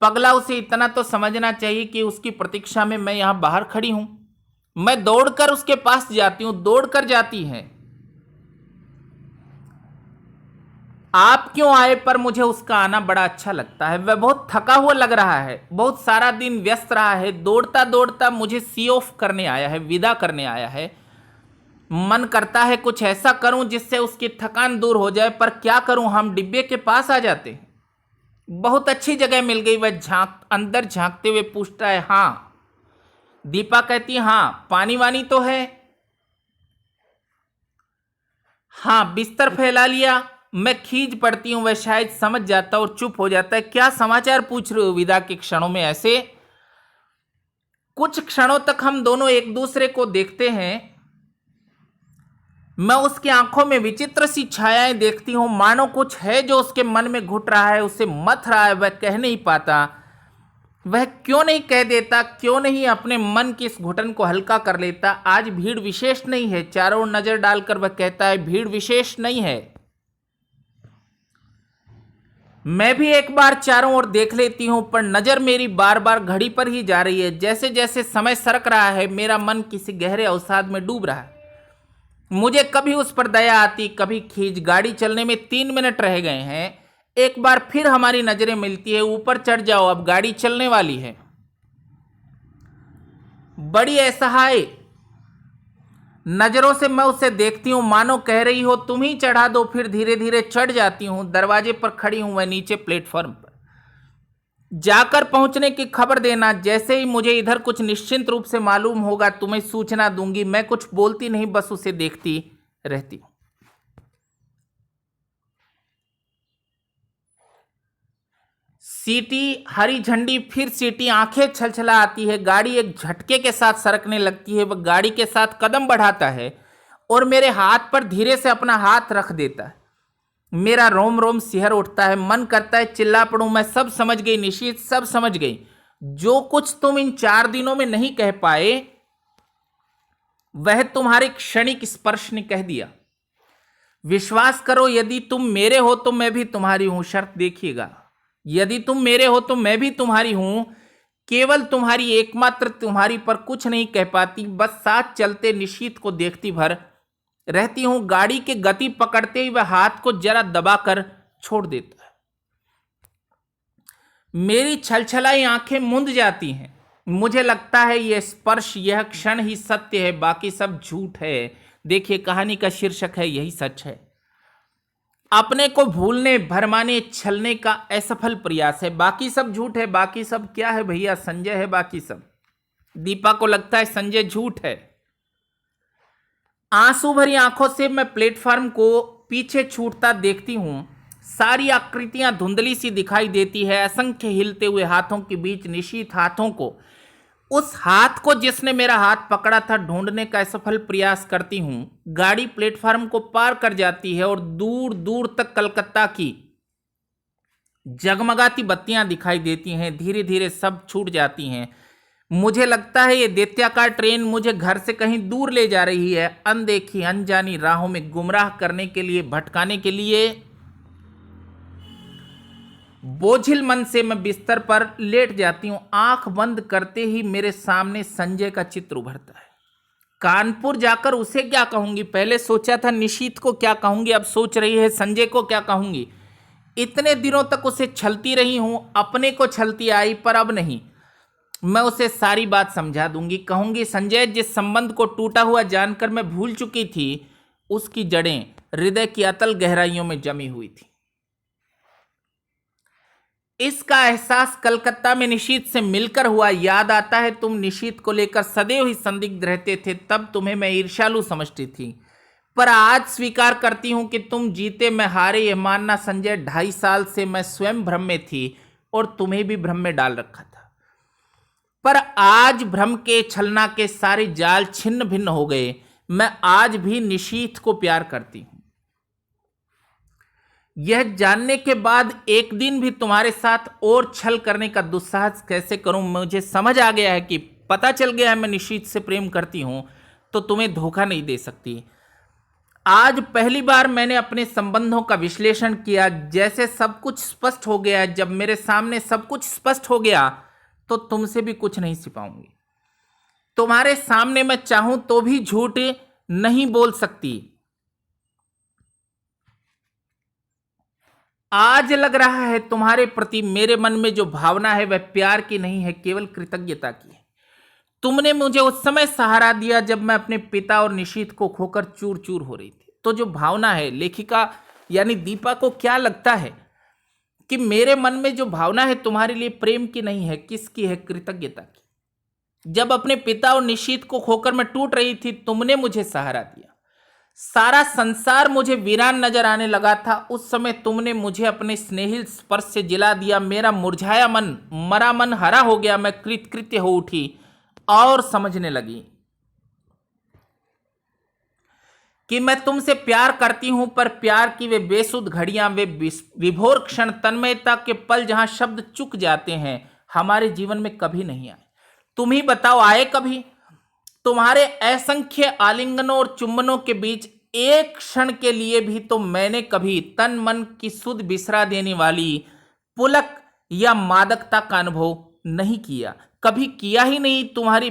पगला, उसे इतना तो समझना चाहिए कि उसकी प्रतीक्षा में मैं यहां बाहर खड़ी हूं। मैं दौड़कर उसके पास जाती हूं, दौड़कर जाती है। आप क्यों आए? पर मुझे उसका आना बड़ा अच्छा लगता है। वह बहुत थका हुआ लग रहा है, बहुत सारा दिन व्यस्त रहा है। दौड़ता दौड़ता मुझे सी ऑफ करने आया है, विदा करने आया है। मन करता है कुछ ऐसा करूं जिससे उसकी थकान दूर हो जाए, पर क्या करूं? हम डिब्बे के पास आ जाते हैं। बहुत अच्छी जगह मिल गई। वह अंदर झांकते हुए पूछता है, हाँ? दीपा कहती है, हाँ। पानी वानी तो है? हाँ। बिस्तर फैला लिया? मैं खींच पड़ती हूं। वह शायद समझ जाता और चुप हो जाता है। क्या समाचार पूछ रहे हो? विदा के क्षणों में ऐसे कुछ क्षणों तक हम दोनों एक दूसरे को देखते हैं। मैं उसकी आंखों में विचित्र सी छायाएं देखती हूं, मानो कुछ है जो उसके मन में घुट रहा है, उसे मथ रहा है। वह कह नहीं पाता। वह क्यों नहीं कह देता? क्यों नहीं अपने मन की इस घुटन को हल्का कर लेता? आज भीड़ विशेष नहीं है। चारों ओर नजर डालकर वह कहता है, भीड़ विशेष नहीं है। मैं भी एक बार चारों ओर देख लेती हूं, पर नजर मेरी बार बार घड़ी पर ही जा रही है। जैसे जैसे समय सरक रहा है मेरा मन किसी गहरे अवसाद में डूब रहा है। मुझे कभी उस पर दया आती, कभी खींच। गाड़ी चलने में 3 मिनट रह गए हैं। एक बार फिर हमारी नजरें मिलती है। ऊपर चढ़ जाओ, अब गाड़ी चलने वाली है। बड़ी असहाय नजरों से मैं उसे देखती हूं, मानो कह रही हो तुम ही चढ़ा दो। फिर धीरे धीरे चढ़ जाती हूं। दरवाजे पर खड़ी हूं, वह नीचे प्लेटफॉर्म पर। जाकर पहुंचने की खबर देना। जैसे ही मुझे इधर कुछ निश्चिंत रूप से मालूम होगा तुम्हें सूचना दूंगी। मैं कुछ बोलती नहीं, बस उसे देखती रहती हूं। सीटी, हरी झंडी, फिर सीटी, आंखें छलछला आती है, गाड़ी एक झटके के साथ सरकने लगती है। वह गाड़ी के साथ कदम बढ़ाता है और मेरे हाथ पर धीरे से अपना हाथ रख देता है। मेरा रोम रोम सिहर उठता है, मन करता है चिल्ला पड़ूं। मैं सब समझ गई निशीथ, सब समझ गई। जो कुछ तुम इन 4 दिनों में नहीं कह पाए वह तुम्हारे क्षणिक स्पर्श ने कह दिया। विश्वास करो, यदि तुम मेरे हो तो मैं भी तुम्हारी हूं। शर्त देखिएगा, यदि तुम मेरे हो तो मैं भी तुम्हारी हूं। केवल तुम्हारी, एकमात्र तुम्हारी पर कुछ नहीं कह पाती। बस साथ चलते निशीथ को देखती भर रहती हूं। गाड़ी के गति पकड़ते ही वह हाथ को जरा दबाकर छोड़ देता है। मेरी छलछलाई आंखें मूंद जाती हैं। मुझे लगता है यह स्पर्श, यह क्षण ही सत्य है, बाकी सब झूठ है। देखिए, कहानी का शीर्षक है यही सच है। अपने को भूलने, भरमाने, छलने का असफल प्रयास है, बाकी सब झूठ है। बाकी सब क्या है भैया? संजय है बाकी सब। दीपा को लगता है संजय झूठ है। आंसू भरी आंखों से मैं प्लेटफॉर्म को पीछे छूटता देखती हूं। सारी आकृतियां धुंधली सी दिखाई देती है। असंख्य हिलते हुए हाथों के बीच निशीथ हाथों को, उस हाथ को जिसने मेरा हाथ पकड़ा था, ढूंढने का असफल प्रयास करती हूं। गाड़ी प्लेटफॉर्म को पार कर जाती है और दूर दूर तक कलकत्ता की जगमगाती बत्तियां दिखाई देती हैं। धीरे धीरे सब छूट जाती हैं। मुझे लगता है ये दैत्याकार ट्रेन मुझे घर से कहीं दूर ले जा रही है, अनदेखी अनजानी राहों में गुमराह करने के लिए, भटकाने के लिए। बोझिल मन से मैं बिस्तर पर लेट जाती हूं। आंख बंद करते ही मेरे सामने संजय का चित्र उभरता है। कानपुर जाकर उसे क्या कहूंगी? पहले सोचा था निशीथ को क्या कहूंगी, अब सोच रही है संजय को क्या कहूंगी। इतने दिनों तक उसे छलती रही हूं, अपने को छलती आई, पर अब नहीं। मैं उसे सारी बात समझा दूंगी। कहूंगी, संजय, जिस संबंध को टूटा हुआ जानकर मैं भूल चुकी थी, उसकी जड़ें हृदय की अतल गहराइयों में जमी हुई थी। इसका एहसास कलकत्ता में निशीथ से मिलकर हुआ। याद आता है तुम निशीथ को लेकर सदैव ही संदिग्ध रहते थे। तब तुम्हें मैं ईर्ष्यालु समझती थी, पर आज स्वीकार करती हूं कि तुम जीते मैं हारे। यह मानना संजय, 2.5 साल से मैं स्वयं भ्रम में थी और तुम्हें भी भ्रम में डाल रखा था। पर आज भ्रम के, छलना के सारे जाल छिन्न भिन्न हो गए। मैं आज भी निशीथ को प्यार करती हूं। यह जानने के बाद एक दिन भी तुम्हारे साथ और छल करने का दुस्साहस कैसे करूं? मुझे समझ आ गया है कि, पता चल गया है मैं निशीथ से प्रेम करती हूं तो तुम्हें धोखा नहीं दे सकती। आज पहली बार मैंने अपने संबंधों का विश्लेषण किया। जैसे सब कुछ स्पष्ट हो गया। जब मेरे सामने सब कुछ स्पष्ट हो गया तो तुमसे भी कुछ नहीं छिपाऊंगी। तुम्हारे सामने मैं चाहूं तो भी झूठ नहीं बोल सकती। आज लग रहा है तुम्हारे प्रति मेरे मन में जो भावना है वह प्यार की नहीं है, केवल कृतज्ञता की है। तुमने मुझे उस समय सहारा दिया जब मैं अपने पिता और निशीथ को खोकर चूर चूर हो रही थी। तो जो भावना है, लेखिका यानी दीपा को क्या लगता है कि मेरे मन में जो भावना है तुम्हारे लिए प्रेम की नहीं है, किसकी है? कृतज्ञता की। जब अपने पिता और निशीथ को खोकर मैं टूट रही थी, तुमने मुझे सहारा दिया। सारा संसार मुझे वीरान नजर आने लगा था। उस समय तुमने मुझे अपने स्नेहिल स्पर्श से जिला दिया। मेरा मुरझाया मन, मरा मन हरा हो गया। मैं कृतकृत्य हो उठी और समझने लगी कि मैं तुमसे प्यार करती हूं, पर प्यार की वे बेसुध घड़ियां, वे विभोर क्षण, तन्मयता के पल जहां शब्द चुक जाते हैं, हमारे जीवन में कभी नहीं आए। तुम ही बताओ, आए कभी? तुम्हारे असंख्य आलिंगनों और चुम्बनों के बीच एक क्षण के लिए भी तो मैंने कभी तन मन की सुध बिसरा देने वाली पुलक या मादकता का अनुभव नहीं किया। कभी किया ही नहीं। तुम्हारी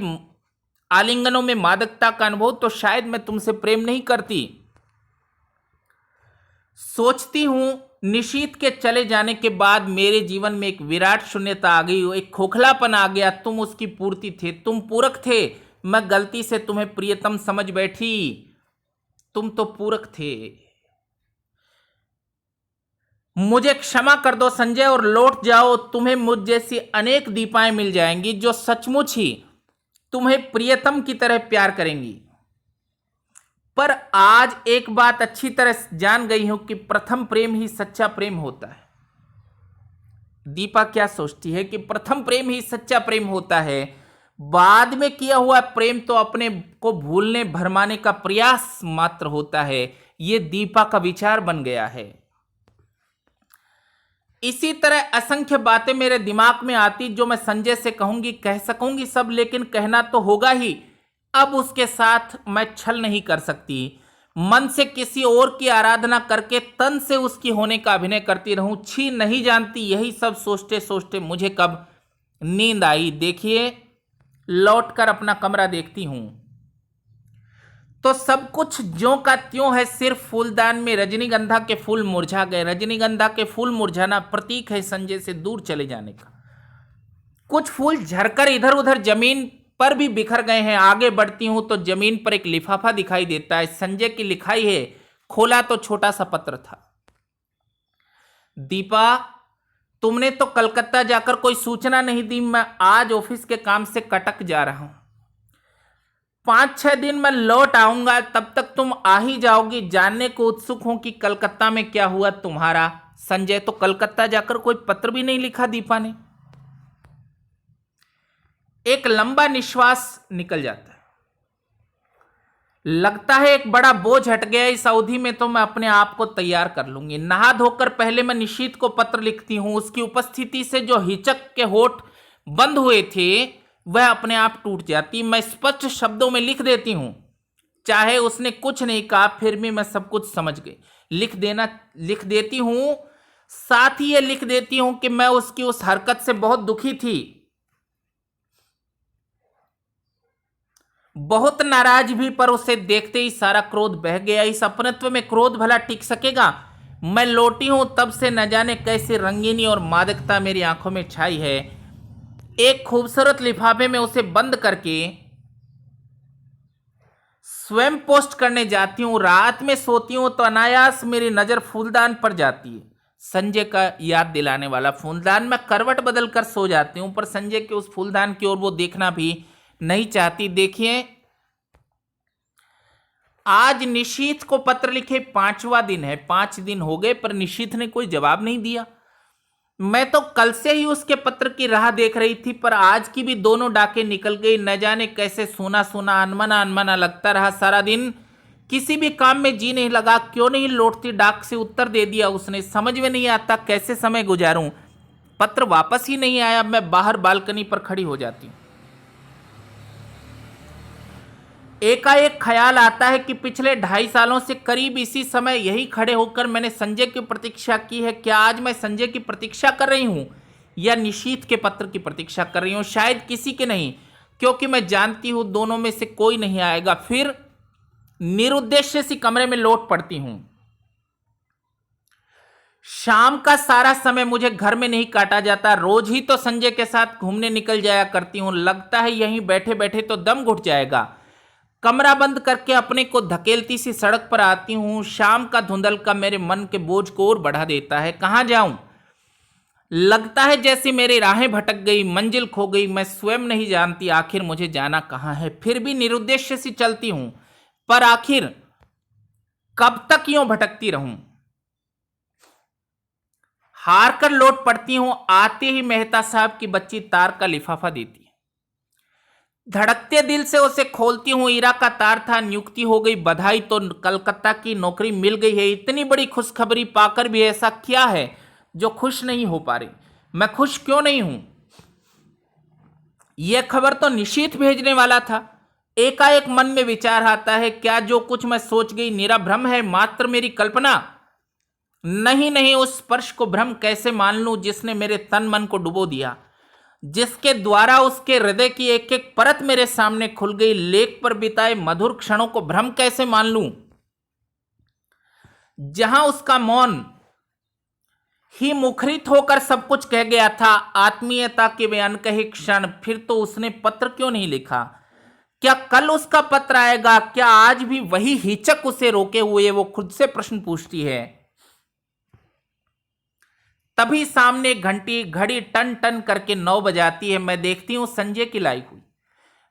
आलिंगनों में मादकता का अनुभव तो शायद मैं तुमसे प्रेम नहीं करती। सोचती हूं निशीथ के चले जाने के बाद मेरे जीवन में एक विराट शून्यता आ गई, एक खोखलापन आ गया। तुम उसकी पूर्ति थे, तुम पूरक थे। मैं गलती से तुम्हें प्रियतम समझ बैठी, तुम तो पूरक थे। मुझे क्षमा कर दो संजय और लौट जाओ। तुम्हें मुझ जैसी अनेक दीपाएं मिल जाएंगी जो सचमुच ही तुम्हें प्रियतम की तरह प्यार करेंगी। पर आज एक बात अच्छी तरह जान गई हूं कि प्रथम प्रेम ही सच्चा प्रेम होता है। दीपा क्या सोचती है कि प्रथम प्रेम ही सच्चा प्रेम होता है, बाद में किया हुआ प्रेम तो अपने को भूलने भरमाने का प्रयास मात्र होता है। ये दीपा का विचार बन गया है। इसी तरह असंख्य बातें मेरे दिमाग में आती जो मैं संजय से कहूंगी, कह सकूंगी सब, लेकिन कहना तो होगा ही। अब उसके साथ मैं छल नहीं कर सकती। मन से किसी और की आराधना करके तन से उसकी होने का अभिनय करती रहूं, छी नहीं जानती यही सब सोचते सोचते मुझे कब नींद आई। देखिए, लौटकर अपना कमरा देखती हूं तो सब कुछ ज्यों का त्यों है, सिर्फ फूलदान में रजनीगंधा के फूल मुरझा गए। रजनीगंधा के फूल मुरझाना प्रतीक है संजय से दूर चले जाने का। कुछ फूल झरकर इधर उधर जमीन पर भी बिखर गए हैं। आगे बढ़ती हूं तो जमीन पर एक लिफाफा दिखाई देता है। संजय की लिखाई है। खोला तो छोटा सा पत्र था। दीपा, तुमने तो कलकत्ता जाकर कोई सूचना नहीं दी। मैं आज ऑफिस के काम से कटक जा रहा हूं। 5-6 दिन में लौट आऊंगा, तब तक तुम आ ही जाओगी। जानने को उत्सुक हूं कि कलकत्ता में क्या हुआ तुम्हारा। संजय तो कलकत्ता जाकर कोई पत्र भी नहीं लिखा। दीपा ने एक लंबा निश्वास निकल जाता है। लगता है एक बड़ा बोझ हट गया। इस अवधि में तो मैं अपने आप को तैयार कर लूंगी। नहा धोकर पहले मैं निशीथ को पत्र लिखती हूं। उसकी उपस्थिति से जो हिचक के होठ बंद हुए थे वह अपने आप टूट जाती। मैं स्पष्ट शब्दों में लिख देती हूं। चाहे उसने कुछ नहीं कहा, फिर भी मैं सब कुछ समझ गई। लिख देती हूं। साथ ही ये लिख देती हूं कि मैं उसकी उस हरकत से बहुत दुखी थी, बहुत नाराज भी, पर उसे देखते ही सारा क्रोध बह गया। इस अपनत्व में क्रोध भला टिक सकेगा? मैं लौटी हूं तब से न जाने कैसे रंगीनी और मादकता मेरी आंखों में छाई है। एक खूबसूरत लिफाफे में उसे बंद करके स्वयं पोस्ट करने जाती हूं। रात में सोती हूं तो अनायास मेरी नजर फूलदान पर जाती है। संजय का याद दिलाने वाला फूलदान। मैं करवट बदल कर सो जाती हूं, पर संजय के उस फूलदान की ओर वो देखना भी नहीं चाहती। देखिए, आज निशीथ को पत्र लिखे 5वां दिन है। 5 दिन हो गए पर निशीथ ने कोई जवाब नहीं दिया। मैं तो कल से ही उसके पत्र की राह देख रही थी, पर आज की भी दोनों डाकें निकल गई। न जाने कैसे सोना सोना अनमना अनमना लगता रहा सारा दिन। किसी भी काम में जी नहीं लगा। क्यों नहीं लौटती डाक से उत्तर दे दिया उसने। समझ में नहीं आता कैसे समय गुजारूं। पत्र वापस ही नहीं आया। मैं बाहर बालकनी पर खड़ी हो जाती हूं। एकाएक ख्याल आता है कि पिछले 2.5 सालों से करीब इसी समय यही खड़े होकर मैंने संजय की प्रतीक्षा की है। क्या आज मैं संजय की प्रतीक्षा कर रही हूं या निशीथ के पत्र की प्रतीक्षा कर रही हूं? शायद किसी के नहीं, क्योंकि मैं जानती हूं दोनों में से कोई नहीं आएगा। फिर निरुद्देश्य सी कमरे में लौट पड़ती हूं। शाम का सारा समय मुझे घर में नहीं काटा जाता। रोज ही तो संजय के साथ घूमने निकल जाया करती हूं। लगता है यहीं बैठे बैठे तो दम घुट जाएगा। कमरा बंद करके अपने को धकेलती सी सड़क पर आती हूं। शाम का धुंधलका मेरे मन के बोझ को और बढ़ा देता है। कहां जाऊं? लगता है जैसे मेरी राहें भटक गई, मंजिल खो गई। मैं स्वयं नहीं जानती आखिर मुझे जाना कहां है। फिर भी निरुद्देश्य सी चलती हूं, पर आखिर कब तक यूं भटकती रहूं? हार कर लौट पड़ती हूं। आते ही मेहता साहब की बच्ची तार का लिफाफा देती है। धड़कते दिल से उसे खोलती हूं। ईरा का तार था। नियुक्ति हो गई। बधाई, तो कलकत्ता की नौकरी मिल गई है। इतनी बड़ी खुशखबरी पाकर भी ऐसा क्या है जो खुश नहीं हो पा रही? मैं खुश क्यों नहीं हूं? यह खबर तो निशीथ भेजने वाला था। एकाएक मन में विचार आता है, क्या जो कुछ मैं सोच गई निरा भ्रम है, मात्र मेरी कल्पना? नहीं नहीं, उस स्पर्श को भ्रम कैसे मान लूं जिसने मेरे तन मन को डुबो दिया, जिसके द्वारा उसके हृदय की एक एक परत मेरे सामने खुल गई। लेख पर बिताए मधुर क्षणों को भ्रम कैसे मान लूं? जहां उसका मौन ही मुखरित होकर सब कुछ कह गया था। आत्मीयता के वे अनकहे क्षण। फिर तो उसने पत्र क्यों नहीं लिखा? क्या कल उसका पत्र आएगा? क्या आज भी वही हिचक उसे रोके हुए? वो खुद से प्रश्न पूछती है। तभी सामने घंटी घड़ी टन टन करके 9 बजाती है। मैं देखती हूं संजय की लाई हुई।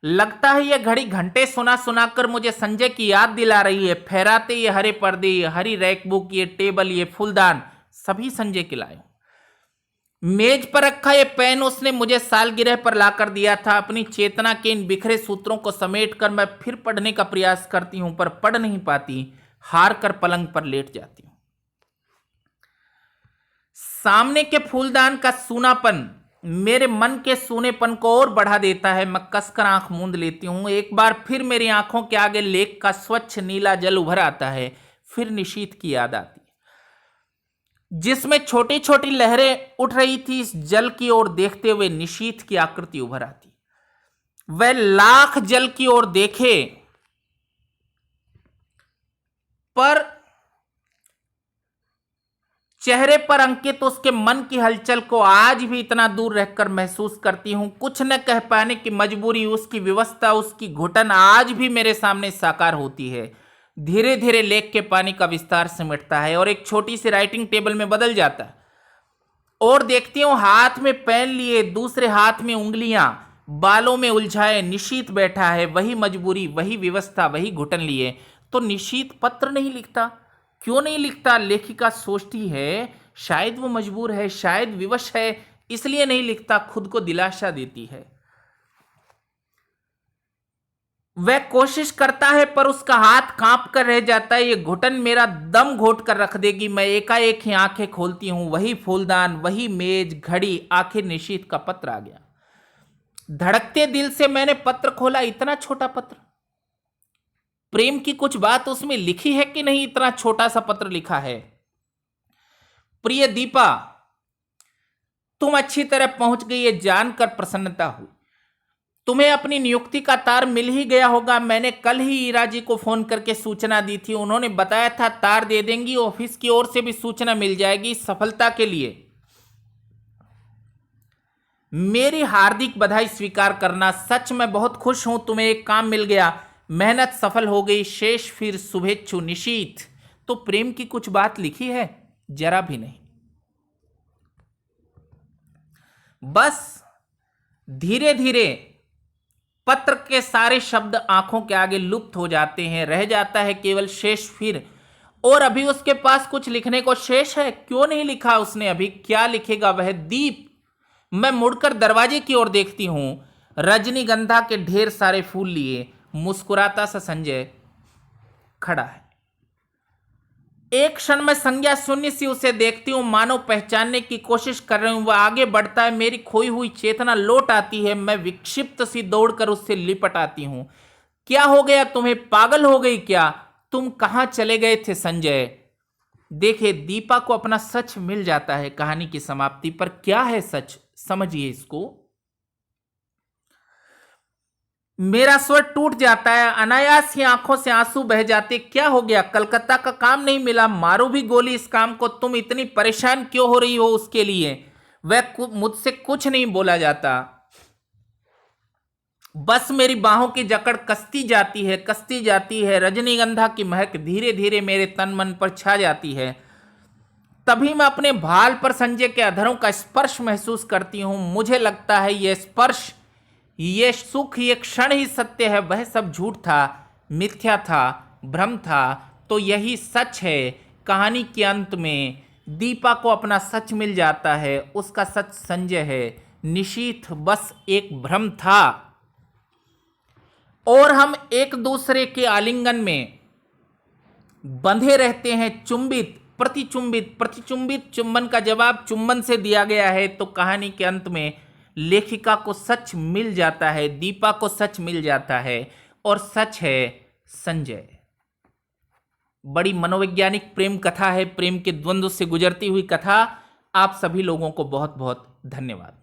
लगता है यह घड़ी घंटे सुना सुनाकर मुझे संजय की याद दिला रही है। फहराते ये हरे पर्दे, ये हरी रैक बुक, ये टेबल, ये फूलदान, सभी संजय के लाए। मेज पर रखा ये पेन उसने मुझे सालगिरह पर लाकर दिया था। अपनी चेतना के इन बिखरे सूत्रों को समेटकर मैं फिर पढ़ने का प्रयास करती हूं, पर पढ़ नहीं पाती। हार कर पलंग पर लेट जाती हूं। सामने के फूलदान का सूनापन मेरे मन के सूनेपन को और बढ़ा देता है। मैं कसकर आंख मूंद लेती हूं। एक बार फिर मेरी आंखों के आगे लेक का स्वच्छ नीला जल उभर आता है। फिर निशीथ की याद आती है, जिसमें छोटी छोटी लहरें उठ रही थी। इस जल की ओर देखते हुए निशीथ की आकृति उभर आती। वह लाख जल की ओर देखे, पर चेहरे पर अंकित उसके मन की हलचल को आज भी इतना दूर रहकर महसूस करती हूं। कुछ न कह पाने की मजबूरी, उसकी विवशता, उसकी घुटन आज भी मेरे सामने साकार होती है। धीरे धीरे लेक के पानी का विस्तार सिमटता है और एक छोटी सी राइटिंग टेबल में बदल जाता है। और देखती हूं हाथ में पेन लिए, दूसरे हाथ में उंगलियां बालों में उलझाए निशीथ बैठा है। वही मजबूरी, वही विवशता, वही घुटन लिए। तो निशीथ पत्र नहीं लिखता। क्यों नहीं लिखता? लेखिका सोचती है शायद वो मजबूर है, शायद विवश है, इसलिए नहीं लिखता। खुद को दिलासा देती है। वह कोशिश करता है पर उसका हाथ कांप कर रह जाता है। ये घुटन मेरा दम घोट कर रख देगी। मैं एकाएक ही आंखें खोलती हूं। वही फूलदान, वही मेज, घड़ी। आखिर निशीथ का पत्र आ गया। धड़कते दिल से मैंने पत्र खोला। इतना छोटा पत्र, प्रेम की कुछ बात उसमें लिखी है कि नहीं? इतना छोटा सा पत्र लिखा है। प्रिय दीपा, तुम अच्छी तरह पहुंच गई ये जानकर प्रसन्नता हुई। तुम्हें अपनी नियुक्ति का तार मिल ही गया होगा। मैंने कल ही ईरा जी को फोन करके सूचना दी थी। उन्होंने बताया था तार दे देंगी। ऑफिस की ओर से भी सूचना मिल जाएगी। सफलता के लिए मेरी हार्दिक बधाई स्वीकार करना। सच में बहुत खुश हूं। तुम्हें एक काम मिल गया, मेहनत सफल हो गई। शेष फिर शुभेच्छु निशीथ। तो प्रेम की कुछ बात लिखी है? जरा भी नहीं। बस धीरे धीरे पत्र के सारे शब्द आंखों के आगे लुप्त हो जाते हैं। रह जाता है केवल शेष फिर। और अभी उसके पास कुछ लिखने को शेष है। क्यों नहीं लिखा उसने अभी? क्या लिखेगा वह? दीप। मैं मुड़कर दरवाजे की ओर देखती हूं। रजनीगंधा के ढेर सारे फूल लिए मुस्कुराता सा संजय खड़ा है। एक क्षण में संज्ञा शून्य सी उसे देखती हूं, मानो पहचानने की कोशिश कर रही हूं। वह आगे बढ़ता है। मेरी खोई हुई चेतना लौट आती है। मैं विक्षिप्त सी दौड़कर उससे लिपट आती हूं। क्या हो गया तुम्हें? पागल हो गई क्या? तुम कहां चले गए थे संजय? देखिए, दीपा को अपना सच मिल जाता है कहानी की समाप्ति पर। क्या है सच? समझिए इसको। मेरा स्वर टूट जाता है। अनायास ही आंखों से आंसू बह जाते। क्या हो गया? कलकत्ता का काम नहीं मिला? मारो भी गोली इस काम को। तुम इतनी परेशान क्यों हो रही हो उसके लिए? वह मुझसे कुछ नहीं बोला जाता। बस मेरी बाहों की जकड़ कसती जाती है, कसती जाती है। रजनीगंधा की महक धीरे धीरे मेरे तन मन पर छा जाती है। तभी मैं अपने भाल पर संजय के अधरों का स्पर्श महसूस करती हूं। मुझे लगता है यह स्पर्श, ये सुख, ये क्षण ही सत्य है। वह सब झूठ था, मिथ्या था, भ्रम था। तो यही सच है। कहानी के अंत में दीपा को अपना सच मिल जाता है। उसका सच संजय है। निशीथ बस एक भ्रम था। और हम एक दूसरे के आलिंगन में बंधे रहते हैं, चुंबित, प्रतिचुंबित। प्रतिचुंबित चुंबन का जवाब चुंबन से दिया गया है। तो कहानी के अंत में लेखिका को सच मिल जाता है, दीपा को सच मिल जाता है, और सच है संजय। बड़ी मनोवैज्ञानिक प्रेम कथा है, प्रेम के द्वंद्व से गुजरती हुई कथा। आप सभी लोगों को बहुत बहुत धन्यवाद।